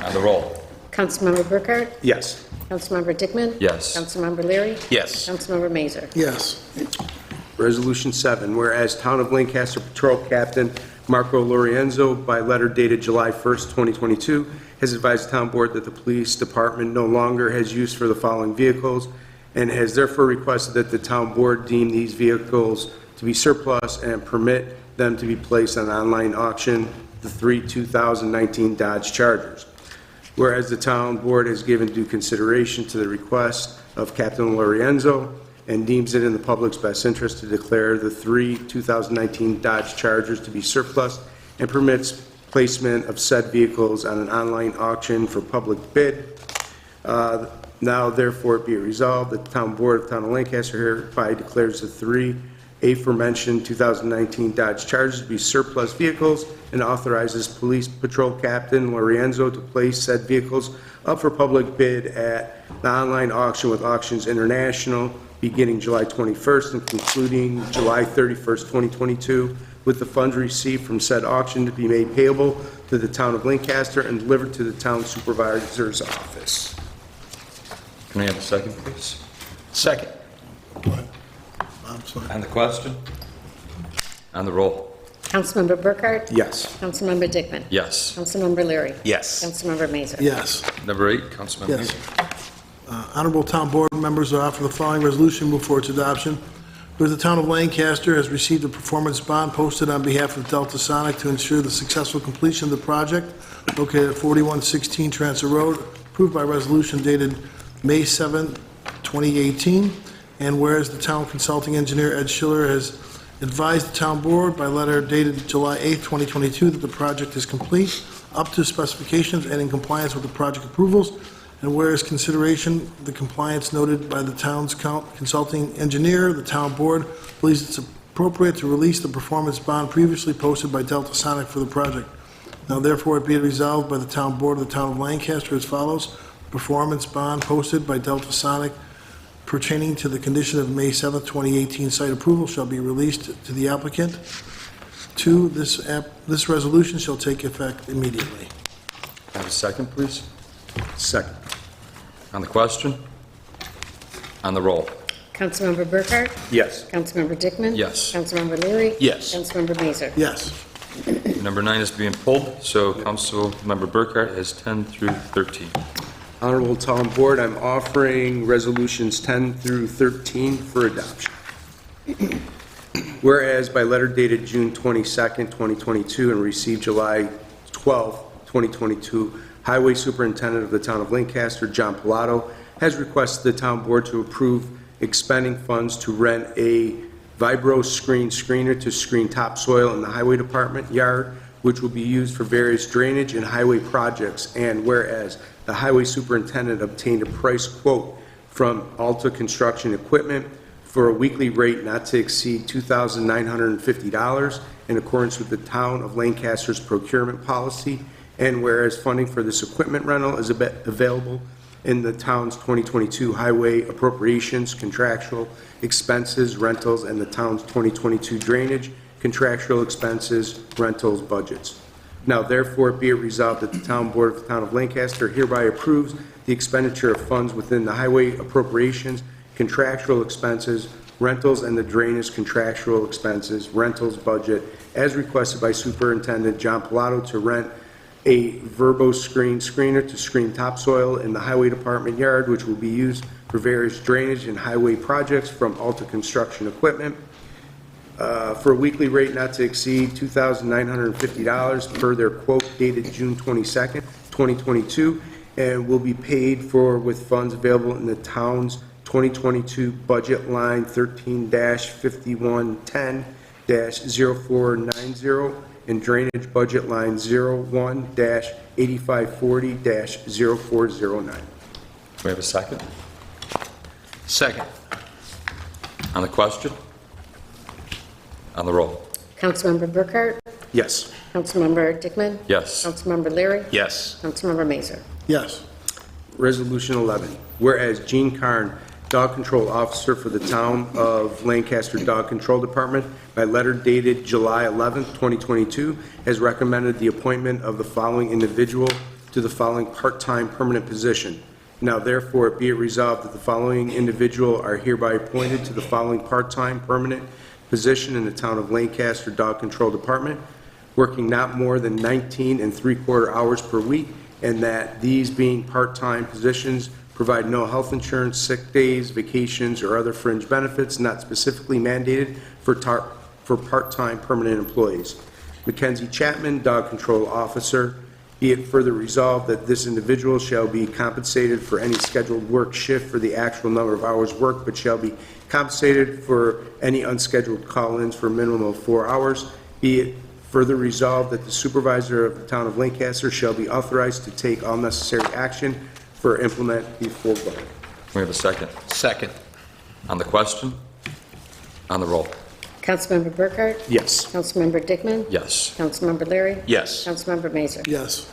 On the roll? Councilmember Burkhart? Yes. Councilmember Dickman? Yes. Councilmember Leary? Yes. Councilmember Mazer? Yes. Resolution 7, whereas Town of Lancaster Patrol Captain Marco Lorenzo, by letter dated July 1st, 2022, has advised the Town Board that the Police Department no longer has use for the following vehicles, and has therefore requested that the Town Board deem these vehicles to be surplus and permit them to be placed on online auction, the 2019 Dodge Chargers. Whereas the Town Board has given due consideration to the request of Captain Lorenzo and deems it in the public's best interest to declare the 2019 Dodge Chargers to be surplus and permits placement of said vehicles on an online auction for public bid. Now therefore be it resolved that the Town Board of Town of Lancaster hereby declares the 3 aforementioned 2019 Dodge Chargers to be surplus vehicles and authorizes Police Patrol Captain Lorenzo to place said vehicles up for public bid at the online auction with Auctions International beginning July 21st and concluding July 31st, 2022, with the funds received from said auction to be made payable to the Town of Lancaster and delivered to the Town Supervisor's office. Can I have a second, please? Second. I'm sorry. On the question? On the roll? Councilmember Burkhart? Yes. Councilmember Dickman? Yes. Councilmember Leary? Yes. Councilmember Mazer? Yes. Number 8, Councilmember. Yes. Honorable Town Board members, I offer the following resolution, move for its adoption. Whereas the Town of Lancaster has received a performance bond posted on behalf of Delta Sonic to ensure the successful completion of the project located at 4116 Transfer Road, approved by resolution dated May 7, 2018. And whereas the Town Consulting Engineer Ed Schiller has advised the Town Board by letter dated July 8, 2022, that the project is complete, up to specifications and in compliance with the project approvals. And whereas consideration the compliance noted by the town's consulting engineer, the Town Board believes it's appropriate to release the performance bond previously posted by Delta Sonic for the project. Now therefore it be resolved by the Town Board of the Town of Lancaster as follows. Performance bond posted by Delta Sonic pertaining to the condition of May 7, 2018 site approval shall be released to the applicant. 2, this resolution shall take effect immediately. Can I have a second, please? Second. On the question? On the roll? Councilmember Burkhart? Yes. Councilmember Dickman? Yes. Councilmember Leary? Yes. Councilmember Mazer? Yes. Number 9 is being pulled, so Councilmember Burkhart has 10 through 13. Honorable Town Board, I'm offering resolutions 10 through 13 for adoption. Whereas by letter dated June 22nd, 2022, and received July 12th, 2022, Highway Superintendent of the Town of Lancaster, John Pilato, has requested the Town Board to approve expending funds to rent a vibro screener to screen topsoil in the Highway Department yard, which will be used for various drainage and highway projects. And whereas the Highway Superintendent obtained a price quote from Alta Construction Equipment for a weekly rate not to exceed $2,950 in accordance with the Town of Lancaster's procurement policy. And whereas funding for this equipment rental is available in the town's 2022 highway appropriations, contractual expenses, rentals, and the town's 2022 drainage, contractual expenses, rentals, budgets. Now therefore be it resolved that the Town Board of the Town of Lancaster hereby approves the expenditure of funds within the highway appropriations, contractual expenses, rentals, and the drainage contractual expenses, rentals budget, as requested by Superintendent John Pilato to rent a Verbo screener to screen topsoil in the Highway Department yard, which will be used for various drainage and highway projects from Alta Construction Equipment, for a weekly rate not to exceed $2,950 per their quote dated June 22nd, 2022, and will be paid for with funds available in the town's 2022 budget line 13-5110-0490 and drainage budget line 01-8540-0409. Do we have a second? Second. On the question? On the roll? Councilmember Burkhart? Yes. Councilmember Dickman? Yes. Councilmember Leary? Yes. Councilmember Mazer? Yes. Resolution 11, whereas Gene Carn, Dog Control Officer for the Town of Lancaster Dog Control Department, by letter dated July 11, 2022, has recommended the appointment of the following individual to the following part-time permanent position. Now therefore be it resolved that the following individual are hereby appointed to the following part-time permanent position in the Town of Lancaster Dog Control Department, working not more than 19 3/4 hours per week, and that these being part-time positions provide no health insurance, sick days, vacations, or other fringe benefits not specifically mandated for part-time permanent employees. Mackenzie Chapman, Dog Control Officer. Be it further resolved that this individual shall be compensated for any scheduled work shift for the actual number of hours worked, but shall be compensated for any unscheduled call-ins for a minimum of 4 hours. Be it further resolved that the supervisor of the Town of Lancaster shall be authorized to take all necessary action for implement the foregoing. We have a second. Second. On the question? On the roll? Councilmember Burkhart? Yes. Councilmember Dickman? Yes. Councilmember Leary? Yes. Councilmember Mazur? Yes.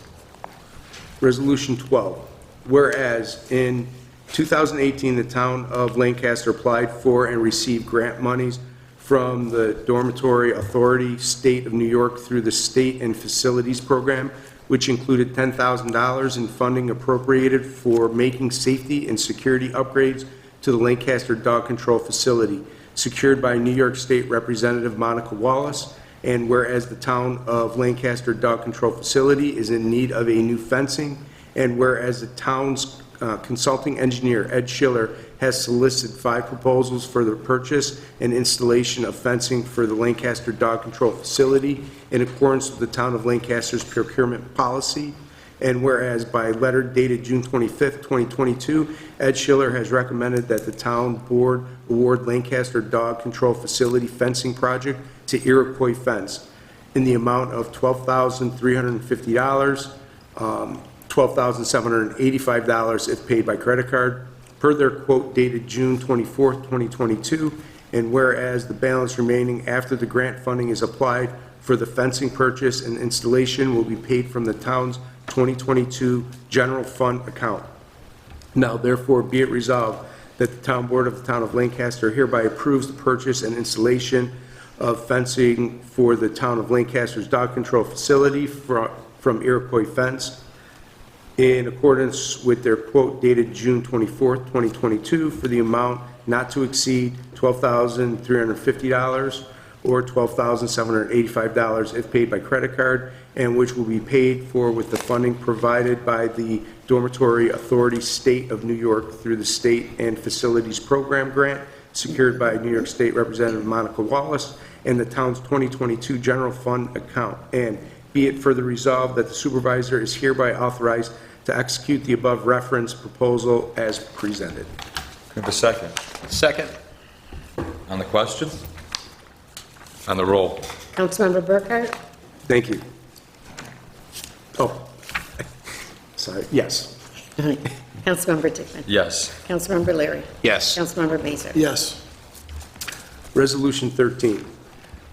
Resolution 12, whereas in 2018, the Town of Lancaster applied for and received grant monies from the Dormitory Authority, State of New York through the State and Facilities Program, which included $10,000 in funding appropriated for making safety and security upgrades to the Lancaster Dog Control Facility, secured by New York State Representative Monica Wallace. And whereas the Town of Lancaster Dog Control Facility is in need of a new fencing, and whereas the town's consulting engineer, Ed Schiller, has solicited 5 proposals for the purchase and installation of fencing for the Lancaster Dog Control Facility in accordance with the Town of Lancaster's procurement policy. And whereas by letter dated June 25th, 2022, Ed Schiller has recommended that the town board award Lancaster Dog Control Facility fencing project to Iroquois Fence in the amount of $12,350, $12,785 if paid by credit card, per their quote dated June 24th, 2022. And whereas the balance remaining after the grant funding is applied for the fencing purchase and installation will be paid from the town's 2022 general fund account. Now therefore be it resolved that the town board of the Town of Lancaster hereby approves the purchase and installation of fencing for the Town of Lancaster's dog control facility from Iroquois Fence in accordance with their quote dated June 24th, 2022 for the amount not to exceed $12,350 or $12,785 if paid by credit card, and which will be paid for with the funding provided by the Dormitory Authority, State of New York through the State and Facilities Program grant secured by New York State Representative Monica Wallace and the town's 2022 general fund account. And be it further resolved that the supervisor is hereby authorized to execute the above referenced proposal as presented. We have a second. Second. On the question? On the roll? Councilmember Burkhart? Thank you. Oh, sorry, yes. Councilmember Dickman? Yes. Councilmember Leary? Yes. Councilmember Mazur? Yes. Resolution 13,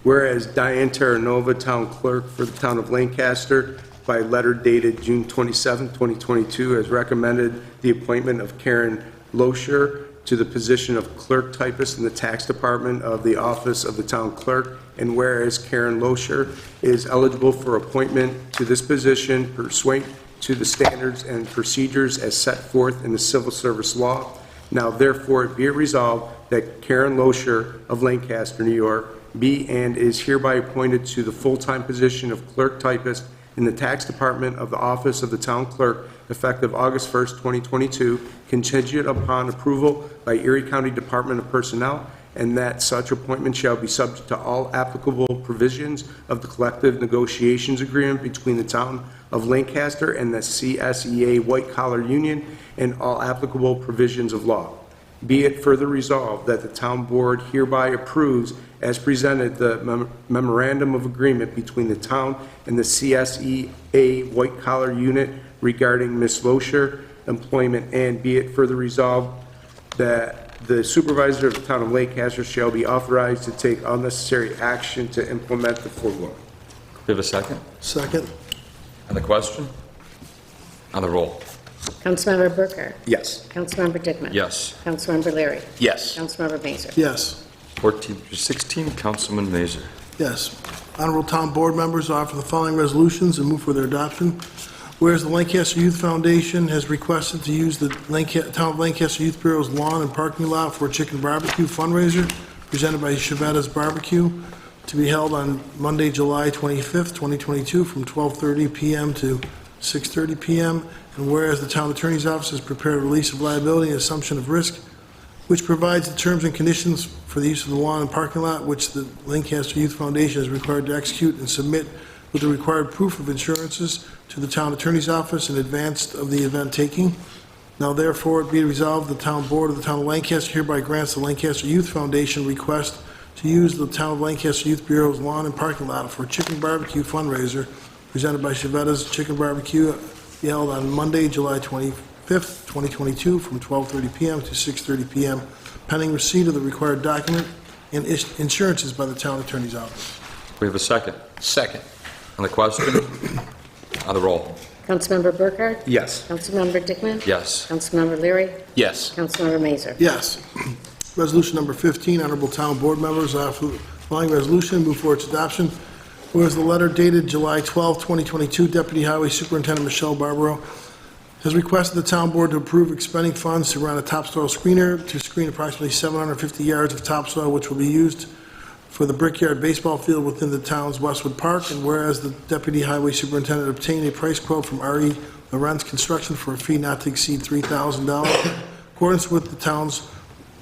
whereas Diane Terranova, Town Clerk for the Town of Lancaster, by letter dated June 27, 2022, has recommended the appointment of Karen Loescher to the position of clerk typist in the tax department of the office of the town clerk, and whereas Karen Loescher is eligible for appointment to this position pursuant to the standards and procedures as set forth in the civil service law. Now therefore be it resolved that Karen Loescher of Lancaster, New York, be and is hereby appointed to the full-time position of clerk typist in the tax department of the office of the town clerk effective August 1st, 2022, contingent upon approval by Erie County Department of Personnel, and that such appointment shall be subject to all applicable provisions of the collective negotiations agreement between the town of Lancaster and the CSEA White Collar Union and all applicable provisions of law. Be it further resolved that the town board hereby approves as presented the memorandum of agreement between the town and the CSEA White Collar Unit regarding Ms. Loescher employment, and be it further resolved that the supervisor of the town of Lancaster shall be authorized to take unnecessary action to implement the foregoing. We have a second. Second. On the question? On the roll? Councilmember Burkhart? Yes. Councilmember Dickman? Yes. Councilmember Leary? Yes. Councilmember Mazur? Yes. 14 through 16, Councilman Mazur. Yes. Honorable Town Board members offer the following resolutions and move for their adoption. Whereas the Lancaster Youth Foundation has requested to use the Town of Lancaster Youth Bureau's lawn and parking lot for a chicken barbecue fundraiser presented by Chevetta's Barbecue to be held on Monday, July 25th, 2022, from 12:30 PM to 6:30 PM. And whereas the Town Attorney's Office has prepared a release of liability and assumption of risk, which provides the terms and conditions for the use of the lawn and parking lot, which the Lancaster Youth Foundation is required to execute and submit with the required proof of insurances to the Town Attorney's Office in advance of the event taking. Now therefore it be resolved, the Town Board of the Town of Lancaster hereby grants the Lancaster Youth Foundation request to use the Town of Lancaster Youth Bureau's lawn and parking lot for a chicken barbecue fundraiser presented by Chevetta's Chicken Barbecue, be held on Monday, July 25th, 2022, from 12:30 PM to 6:30 PM, pending receipt of the required document and insurances by the Town Attorney's Office. We have a second. Second. On the question? On the roll? Councilmember Burkhart? Yes. Councilmember Dickman? Yes. Councilmember Leary? Yes. Councilmember Mazur? Yes. Resolution number 15, honorable town board members, following resolution, move for its adoption. Whereas the letter dated July 12, 2022, Deputy Highway Superintendent Michelle Barbaro has requested the town board to approve expending funds to run a topsoil screener to screen approximately 750 yards of topsoil, which will be used for the Brickyard baseball field within the town's Westwood Park. And whereas the Deputy Highway Superintendent obtained a price quote from R.E. Lorenz Construction for a fee not to exceed $3,000, in accordance with the town's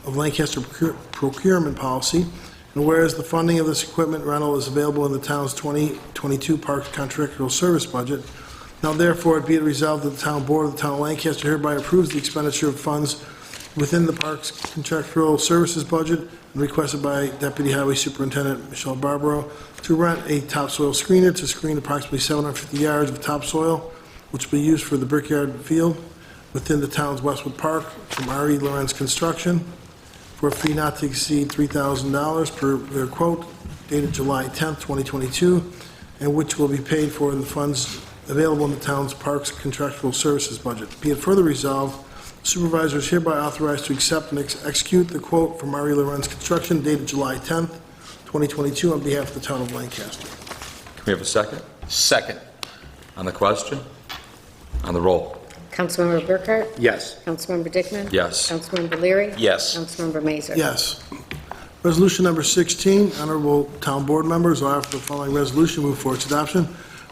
of Lancaster procurement policy. And whereas the funding of this equipment rental is available in the town's 2022 Parks Contractual Service budget, now therefore it be it resolved that the Town Board of the Town of Lancaster hereby approves the expenditure of funds within the Parks Contractual Services budget and requested by Deputy Highway Superintendent Michelle Barbaro to rent a topsoil screener to screen approximately 750 yards of topsoil, which will be used for the Brickyard field within the town's Westwood Park from R.E. Lorenz Construction for a fee not to exceed $3,000 per their quote dated July 10th, 2022, and which will be paid for in the funds available in the town's Parks Contractual Services budget. Be it further resolved, supervisor is hereby authorized to accept and execute the quote from R.E. Lorenz Construction dated July 10th, 2022, on behalf of the town of Lancaster. Can we have a second? Second. On the question? On the roll? Councilmember Burkhart? Yes. Councilmember Dickman? Yes. Councilmember Leary? Yes. Councilmember Mazur? Yes. Resolution number 16, honorable town board members, I offer the following resolution, move for its adoption.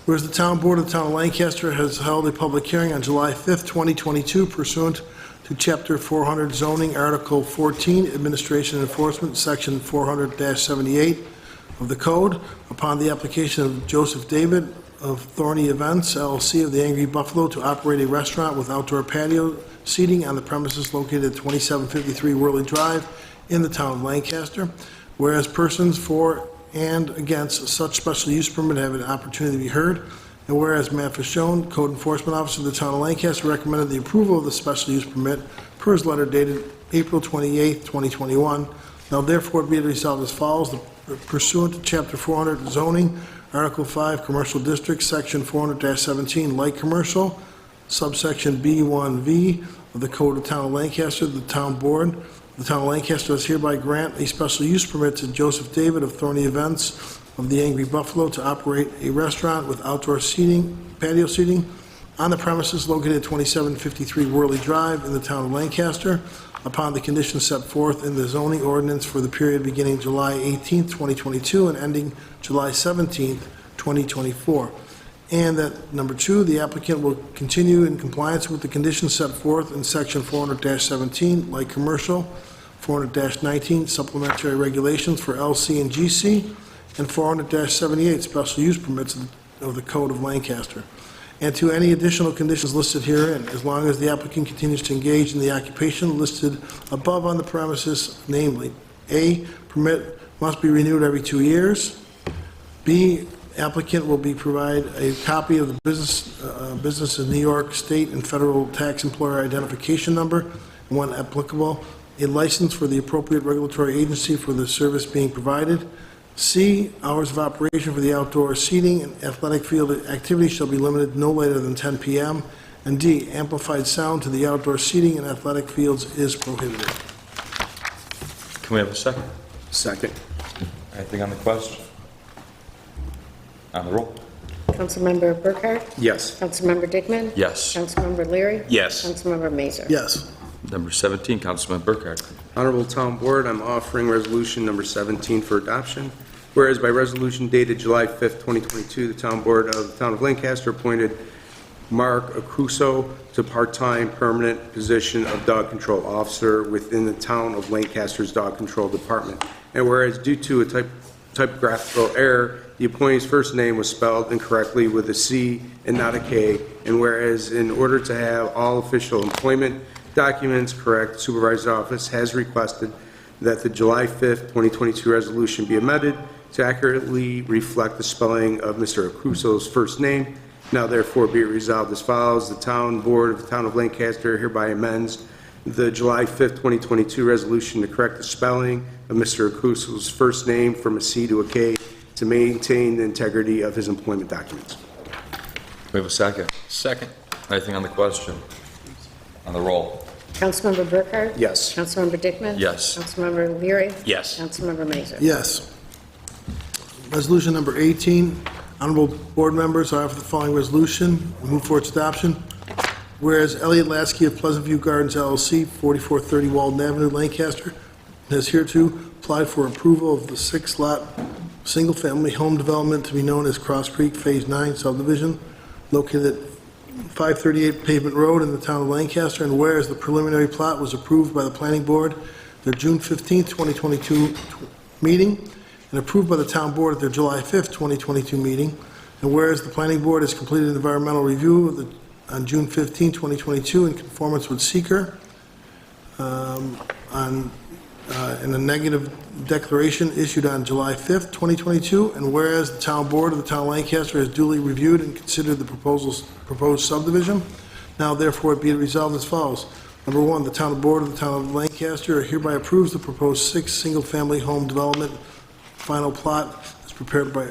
Whereas the town board of the town of Lancaster has held a public hearing on July 5th, 2022 pursuant to Chapter 400 zoning, Article 14, Administration and Enforcement, Section 400-78 of the Code, upon the application of Joseph David of Thorny Events, LLC of the Angry Buffalo, to operate a restaurant with outdoor patio seating on the premises located at 2753 Worley Drive in the town of Lancaster. Whereas persons for and against such special use permit have an opportunity to be heard, and whereas Matt Fashone, Code Enforcement Officer of the town of Lancaster, recommended the approval of the special use permit per his letter dated April 28, 2021. Now therefore be it resolved as follows: pursuant to Chapter 400 zoning, Article 5, Commercial District, Section 400-17, Light Commercial, subsection B1V of the Code of the Town of Lancaster, the Town Board of the Town of Lancaster does hereby grant a special use permit to Joseph David of Thorny Events of the Angry Buffalo to operate a restaurant with outdoor seating, patio seating, on the premises located at 2753 Worley Drive in the Town of Lancaster, upon the conditions set forth in the zoning ordinance for the period beginning July 18th, 2022, and ending July 17th, 2024. And that, number 2, the applicant will continue in compliance with the conditions set forth in Section 400-17, Light Commercial, 400-19, Supplementary Regulations for LC and GC, and 400-78, Special Use Permits of the Code of Lancaster. And to any additional conditions listed herein, as long as the applicant continues to engage in the occupation listed above on the premises, namely, A, permit must be renewed every 2 years, B, applicant will be provided a copy of the business in New York State and federal tax employer identification number, and when applicable, a license for the appropriate regulatory agency for the service being provided. C, hours of operation for the outdoor seating and athletic field activities shall be limited no later than 10 p.m. And D, amplified sound to the outdoor seating and athletic fields is prohibited. Can we have a second? Second. Anything on the question? On the roll? Councilmember Burkhart? Yes. Councilmember Dickman? Yes. Councilmember Leary? Yes. Councilmember Mazur? Yes. Number 17, Councilman Burkhardt. Honorable Town Board, I'm offering resolution number 17 for adoption. Whereas by resolution dated July 5th, 2022, the Town Board of the Town of Lancaster appointed Mark Acuso to part-time permanent position of Dog Control Officer within the Town of Lancaster's Dog Control Department. And whereas due to a typographical error, the appointee's first name was spelled incorrectly with a C and not a K. And whereas in order to have all official employment documents correct, the Supervisor's Office has requested that the July 5th, 2022 resolution be amended to accurately reflect the spelling of Mr. Acuso's first name. Now therefore be it resolved as follows. The Town Board of the Town of Lancaster hereby amends the July 5th, 2022 resolution to correct the spelling of Mr. Acuso's first name from a C to a K to maintain the integrity of his employment documents. We have a second. Second. Anything on the question? On the roll? Councilmember Burkhart? Yes. Councilmember Dickman? Yes. Councilmember Leary? Yes. Councilmember Mazur? Yes. Resolution number 18, honorable board members, I offer the following resolution, move for its adoption. Whereas Elliott Lasky of Pleasant View Gardens LLC, 4430 Walden Avenue, Lancaster, has hereto applied for approval of the 6-lot, single-family home development to be known as Cross Creek Phase 9 subdivision, located at 538 Pavement Road in the town of Lancaster, and whereas the preliminary plot was approved by the planning board, their June 15th, 2022 meeting, and approved by the town board at their July 5th, 2022 meeting, and whereas the planning board has completed an environmental review on June 15, 2022, in conformance with seeker, in a negative declaration issued on July 5th, 2022, and whereas the town board of the town of Lancaster has duly reviewed and considered the proposed subdivision, now therefore be it resolved as follows. Number one, the town board of the town of Lancaster hereby approves the proposed 6 single-family home development final plot as prepared by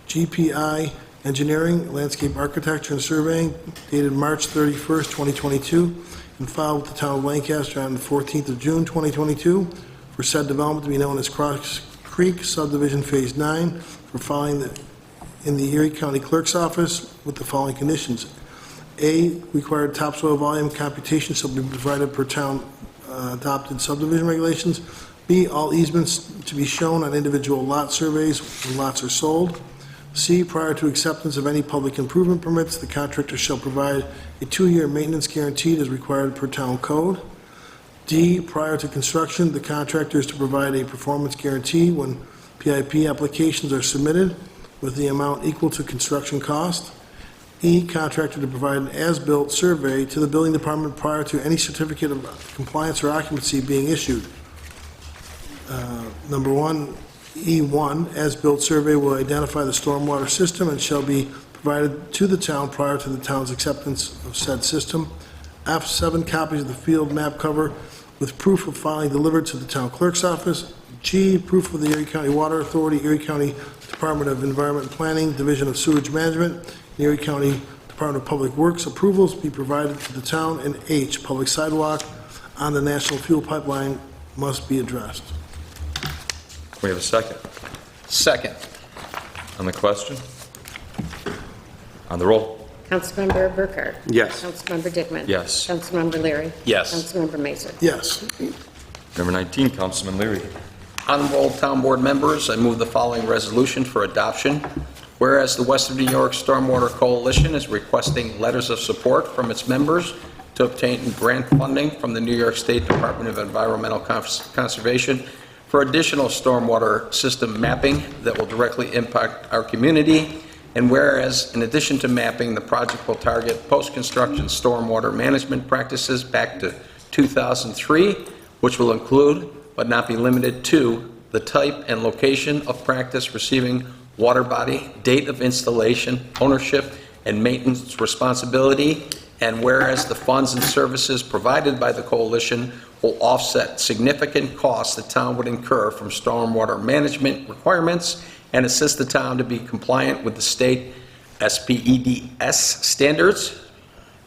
GPI Engineering, Landscape Architecture and Surveying, dated March 31st, 2022, and filed with the town of Lancaster on the 14th of June, 2022, for said development to be known as Cross Creek Subdivision Phase 9, for filing in the Erie County Clerk's Office with the following conditions. A, required topsoil volume computation shall be provided per town adopted subdivision regulations. B, all easements to be shown on individual lot surveys when lots are sold. C, prior to acceptance of any public improvement permits, the contractor shall provide a 2-year maintenance guaranteed as required per town code. D, prior to construction, the contractor is to provide a performance guarantee when PIP applications are submitted with the amount equal to construction cost. E, contractor to provide an as-built survey to the building department prior to any certificate of compliance or occupancy being issued. Number one, E1, as-built survey will identify the stormwater system and shall be provided to the town prior to the town's acceptance of said system. F, 7 copies of the field map cover with proof of filing delivered to the town clerk's office. G, proof of the Erie County Water Authority, Erie County Department of Environment and Planning, Division of Sewage Management, and Erie County Department of Public Works approvals be provided to the town. And H, public sidewalk on the national fuel pipeline must be addressed. We have a second. Second. On the question? On the roll? Councilmember Burkhart? Yes. Councilmember Dickman? Yes. Councilmember Leary? Yes. Councilmember Mazur? Yes. Number 19, Councilman Leary. Honorable Town Board members, I move the following resolution for adoption. Whereas the Western New York Stormwater Coalition is requesting letters of support from its members to obtain grant funding from the New York State Department of Environmental Conservation for additional stormwater system mapping that will directly impact our community. And whereas, in addition to mapping, the project will target post-construction stormwater management practices back to 2003, which will include, but not be limited to, the type and location of practice receiving water body, date of installation, ownership, and maintenance responsibility. And whereas the funds and services provided by the coalition will offset significant costs the town would incur from stormwater management requirements and assist the town to be compliant with the state SPEDS standards.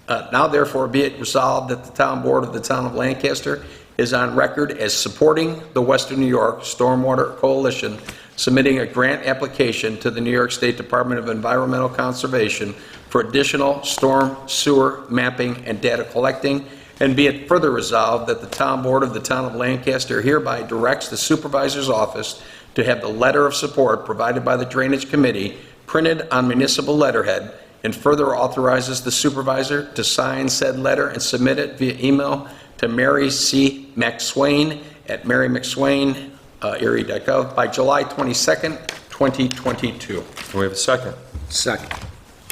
Now therefore be it resolved that the town board of the town of Lancaster is on record as supporting the Western New York Stormwater Coalition submitting a grant application to the New York State Department of Environmental Conservation for additional storm sewer mapping and data collecting, and be it further resolved that the town board of the town of Lancaster hereby directs the supervisor's office to have the letter of support provided by the Drainage Committee printed on municipal letterhead, and further authorizes the supervisor to sign said letter and submit it via email to Mary C. McSwain at marymcswain.erie.gov by July 22nd, 2022. Can we have a second? Second.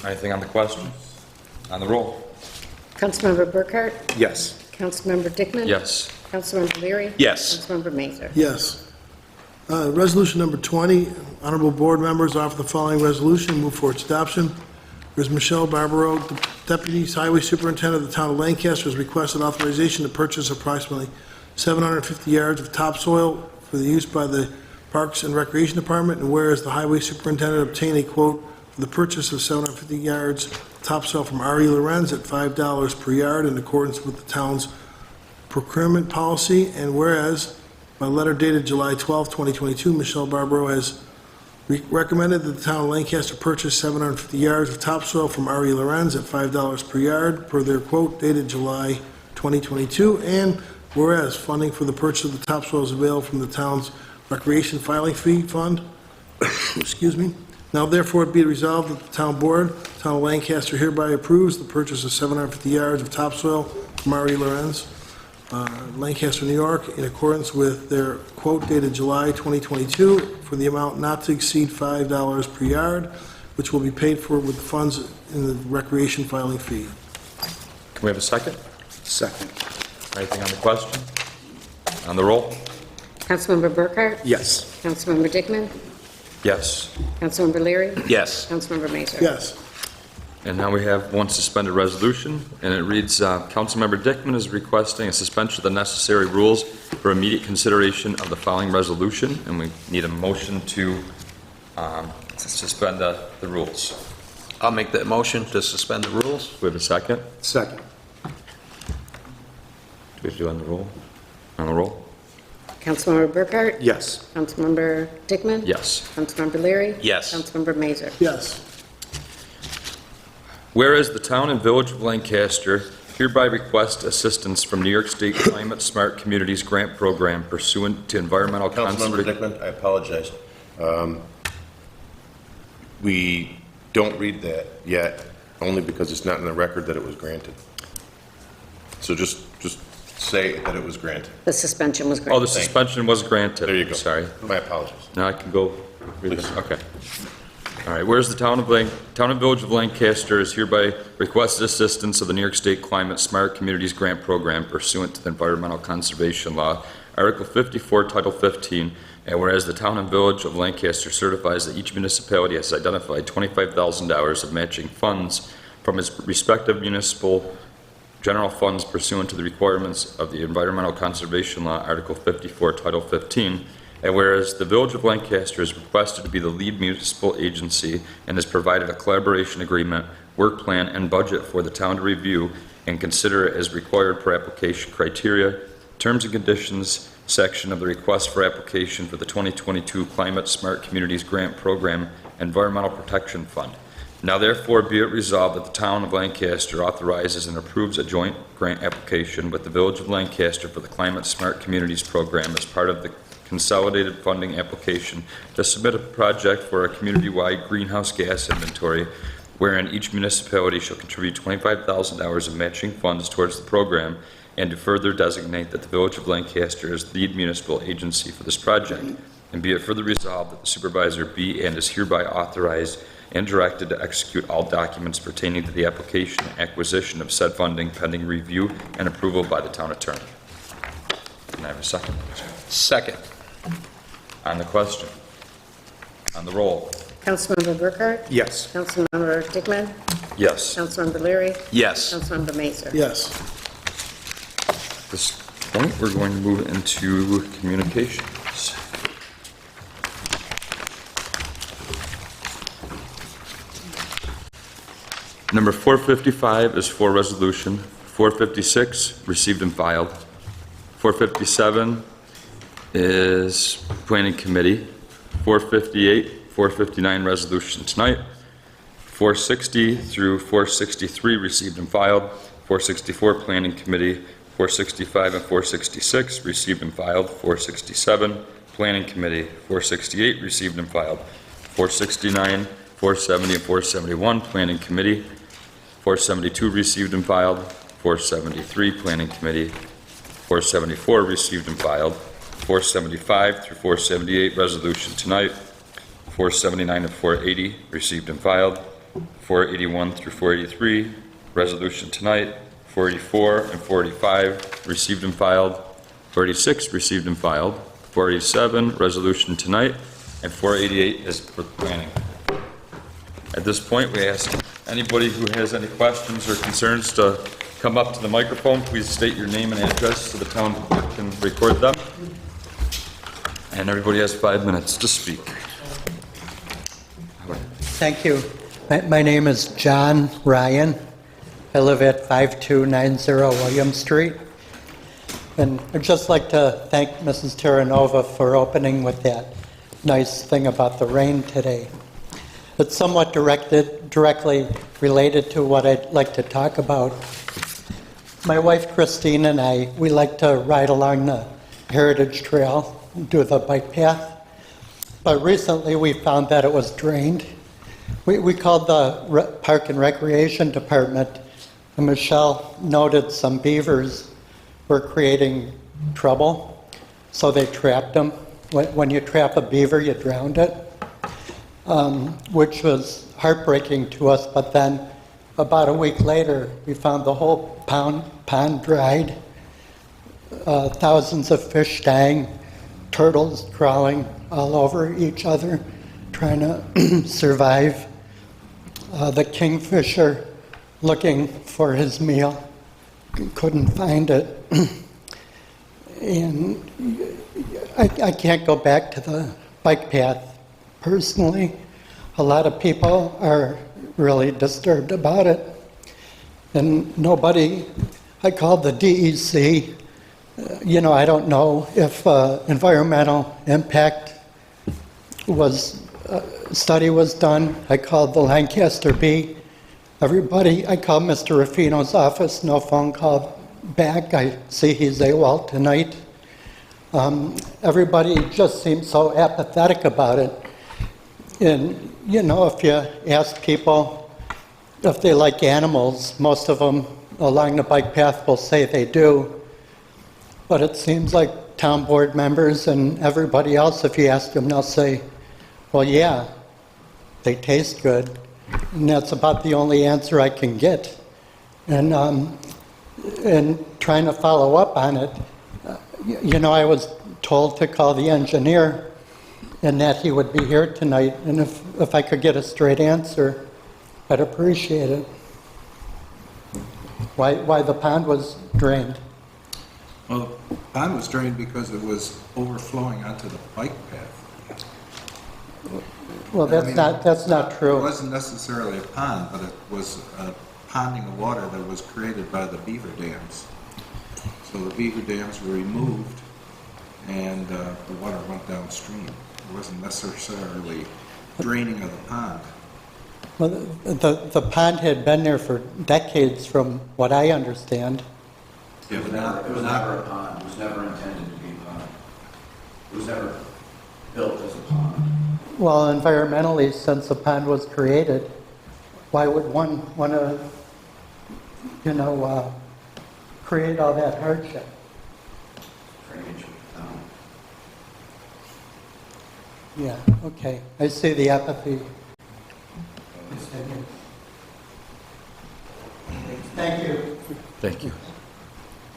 Anything on the question? On the roll? Councilmember Burkhart? Yes. Councilmember Dickman? Yes. Councilmember Leary? Yes. Councilmember Mazur? Yes. Resolution number 20, honorable board members offer the following resolution, move for its adoption. Whereas Michelle Barbaro, Deputy Highway Superintendent of the town of Lancaster, has requested authorization to purchase approximately 750 yards of topsoil for the use by the Parks and Recreation Department, and whereas the Highway Superintendent obtained a quote for the purchase of 750 yards of topsoil from R.E. Lorenz at $5 per yard in accordance with the town's procurement policy, and whereas by letter dated July 12, 2022, Michelle Barbaro has recommended that the town of Lancaster purchase 750 yards of topsoil from R.E. Lorenz at $5 per yard per their quote dated July 2022, and whereas funding for the purchase of the topsoil is available from the town's recreation filing fee fund, excuse me, now therefore be it resolved that the town board, town of Lancaster hereby approves the purchase of 750 yards of topsoil from R.E. Lorenz, Lancaster, New York, in accordance with their quote dated July 2022 for the amount not to exceed $5 per yard, which will be paid for with the funds in the recreation filing fee. Can we have a second? Second. Anything on the question? On the roll? Councilmember Burkhart? Yes. Councilmember Dickman? Yes. Councilmember Leary? Yes. Councilmember Mazur? Yes. And now we have one suspended resolution, and it reads, Councilmember Dickman is requesting a suspension of the necessary rules for immediate consideration of the following resolution, and we need a motion to suspend the rules. I'll make that motion to suspend the rules. Do we have a second? Second. Do we have to do on the roll? On the roll? Councilmember Burkhart? Yes. Councilmember Dickman? Yes. Councilmember Leary? Yes. Councilmember Mazur? Yes. Whereas the town and village of Lancaster hereby request assistance from New York State Climate Smart Communities Grant Program pursuant to environmental Councilmember conservation. Dickman, I apologize. We don't read that yet, only because it's not in the record that it was granted. So just say that it was granted. The suspension was Oh, granted. the suspension was granted. There you go. Sorry. My apologies. Now I can go read this. Please. Okay. All right, whereas the town and village of Lancaster is hereby requested assistance of the New York State Climate Smart Communities Grant Program pursuant to the Environmental Conservation Law, Article 54, Title 15, and whereas the town and village of Lancaster certifies that each municipality has identified $25,000 of matching funds from its respective municipal general funds pursuant to the requirements of the Environmental Conservation Law, Article 54, Title 15, and whereas the Village of Lancaster is requested to be the lead municipal agency and has provided a collaboration agreement, work plan, and budget for the town to review and consider as required per application criteria, terms and conditions section of the request for application for the 2022 Climate Smart Communities Grant Program Environmental Protection Fund. Now therefore be it resolved that the town of Lancaster authorizes and approves a joint grant application with the Village of Lancaster for the Climate Smart Communities Program as part of the consolidated funding application to submit a project for a community-wide greenhouse gas inventory wherein each municipality shall contribute $25,000 of matching funds towards the program, and to further designate that the Village of Lancaster is lead municipal agency for this project. And be it further resolved that the supervisor be and is hereby authorized and directed to execute all documents pertaining to the application and acquisition of said funding pending review and approval by the town attorney. Can I have a second? Second. On the question. On the roll. Councilmember Burkhart? Yes. Councilmember Dickman? Yes. Councilmember Leary? Yes. Councilmember Mazur? Yes. At this point, we're going to move into communications. Number 455 is for resolution. 456, received and filed. 457 is planning committee. 458, 459 resolution tonight. 460 through 463 received and filed. 464 Planning Committee. 465 and 466 received and filed. 467 Planning Committee. 468 received and filed. 469, 470, and 471 Planning Committee. 472 received and filed. 473 Planning Committee. 474 received and filed. 475 through 478 resolution tonight. 479 and 480 received and filed. 481 through 483 resolution tonight. 484 and 485 received and filed. 486 received and filed. 487 resolution tonight, and 488 is for planning. At this point, we ask anybody who has any questions or concerns to come up to the microphone. Please state your name and address so the town clerk can record them. And everybody has 5 minutes to speak. Thank you. My name is John Ryan. I live at 5290 William Street. And I'd just like to thank Mrs. Terranova for opening with that nice thing about the rain today. It's somewhat directly related to what I'd like to talk about. My wife Christine and I, we like to ride along the Heritage Trail, do the bike path. But recently we found that it was drained. We called the Park and Recreation Department, and Michelle noted some beavers were creating trouble, so they trapped them. When you trap a beaver, you drowned it, which was heartbreaking to us. But then about a week later, we found the whole pond dried, thousands of fish dying, turtles crawling all over each other, trying to survive. The kingfisher looking for his meal, couldn't find it. And I can't go back to the bike path personally. A lot of people are really disturbed about it. And nobody, I called the DEC. I don't know if environmental impact study was done. I called the Lancaster Bee. Everybody, I called Mr. Ruffino's office, no phone call back. I see he's AWOL tonight. Everybody just seems so apathetic about it. And, if you ask people if they like animals, most of them along the bike path will say they do. But it seems like town board members and everybody else, if you ask them, they'll say, well, yeah, they taste good. And that's about the only answer I can get. And trying to follow up on it, I was told to call the engineer and that he would be here tonight. And if I could get a straight answer, I'd appreciate it. Why the pond was drained. Well, the pond was drained because it was overflowing onto the bike path. Well, that's not It true. wasn't necessarily a pond, but it was a ponding of water that was created by the beaver dams. So the beaver dams were removed, and the water went downstream. It wasn't necessarily draining of the pond. Well, the pond had been there for decades, from what I understand. Yeah, It was never a pond. It was never intended to be a pond. It was never built as a pond. Well, environmentally, since the pond was created, why would one want to, create all that hardship? Drainage. Yeah, okay. I see the apathy. Thank you. Thank you.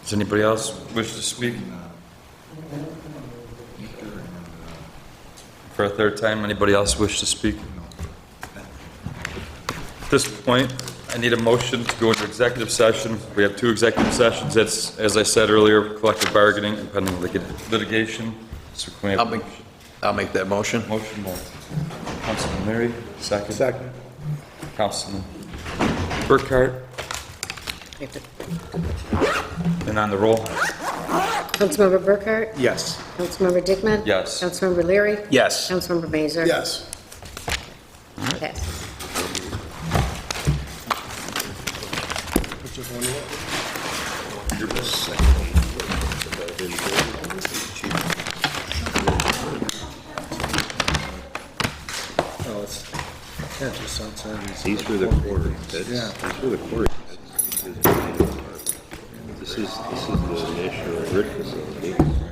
Does anybody else wish to speak? For a third time, anybody else wish to speak? At this point, I need a motion to go into executive session. We have 2 executive sessions. That's, as I said earlier, collective bargaining and pending litigation. So can we have I'll make that motion. motion by Councilman Mary, second. Second. Councilman Burkhart. And on the roll. Councilmember Burkhart? Yes. Councilmember Dickman? Yes. Councilmember Leary? Yes. Councilmember Mazur? Yes. Passes. These were the quarters. These were the quarters. This is the National Grid facility.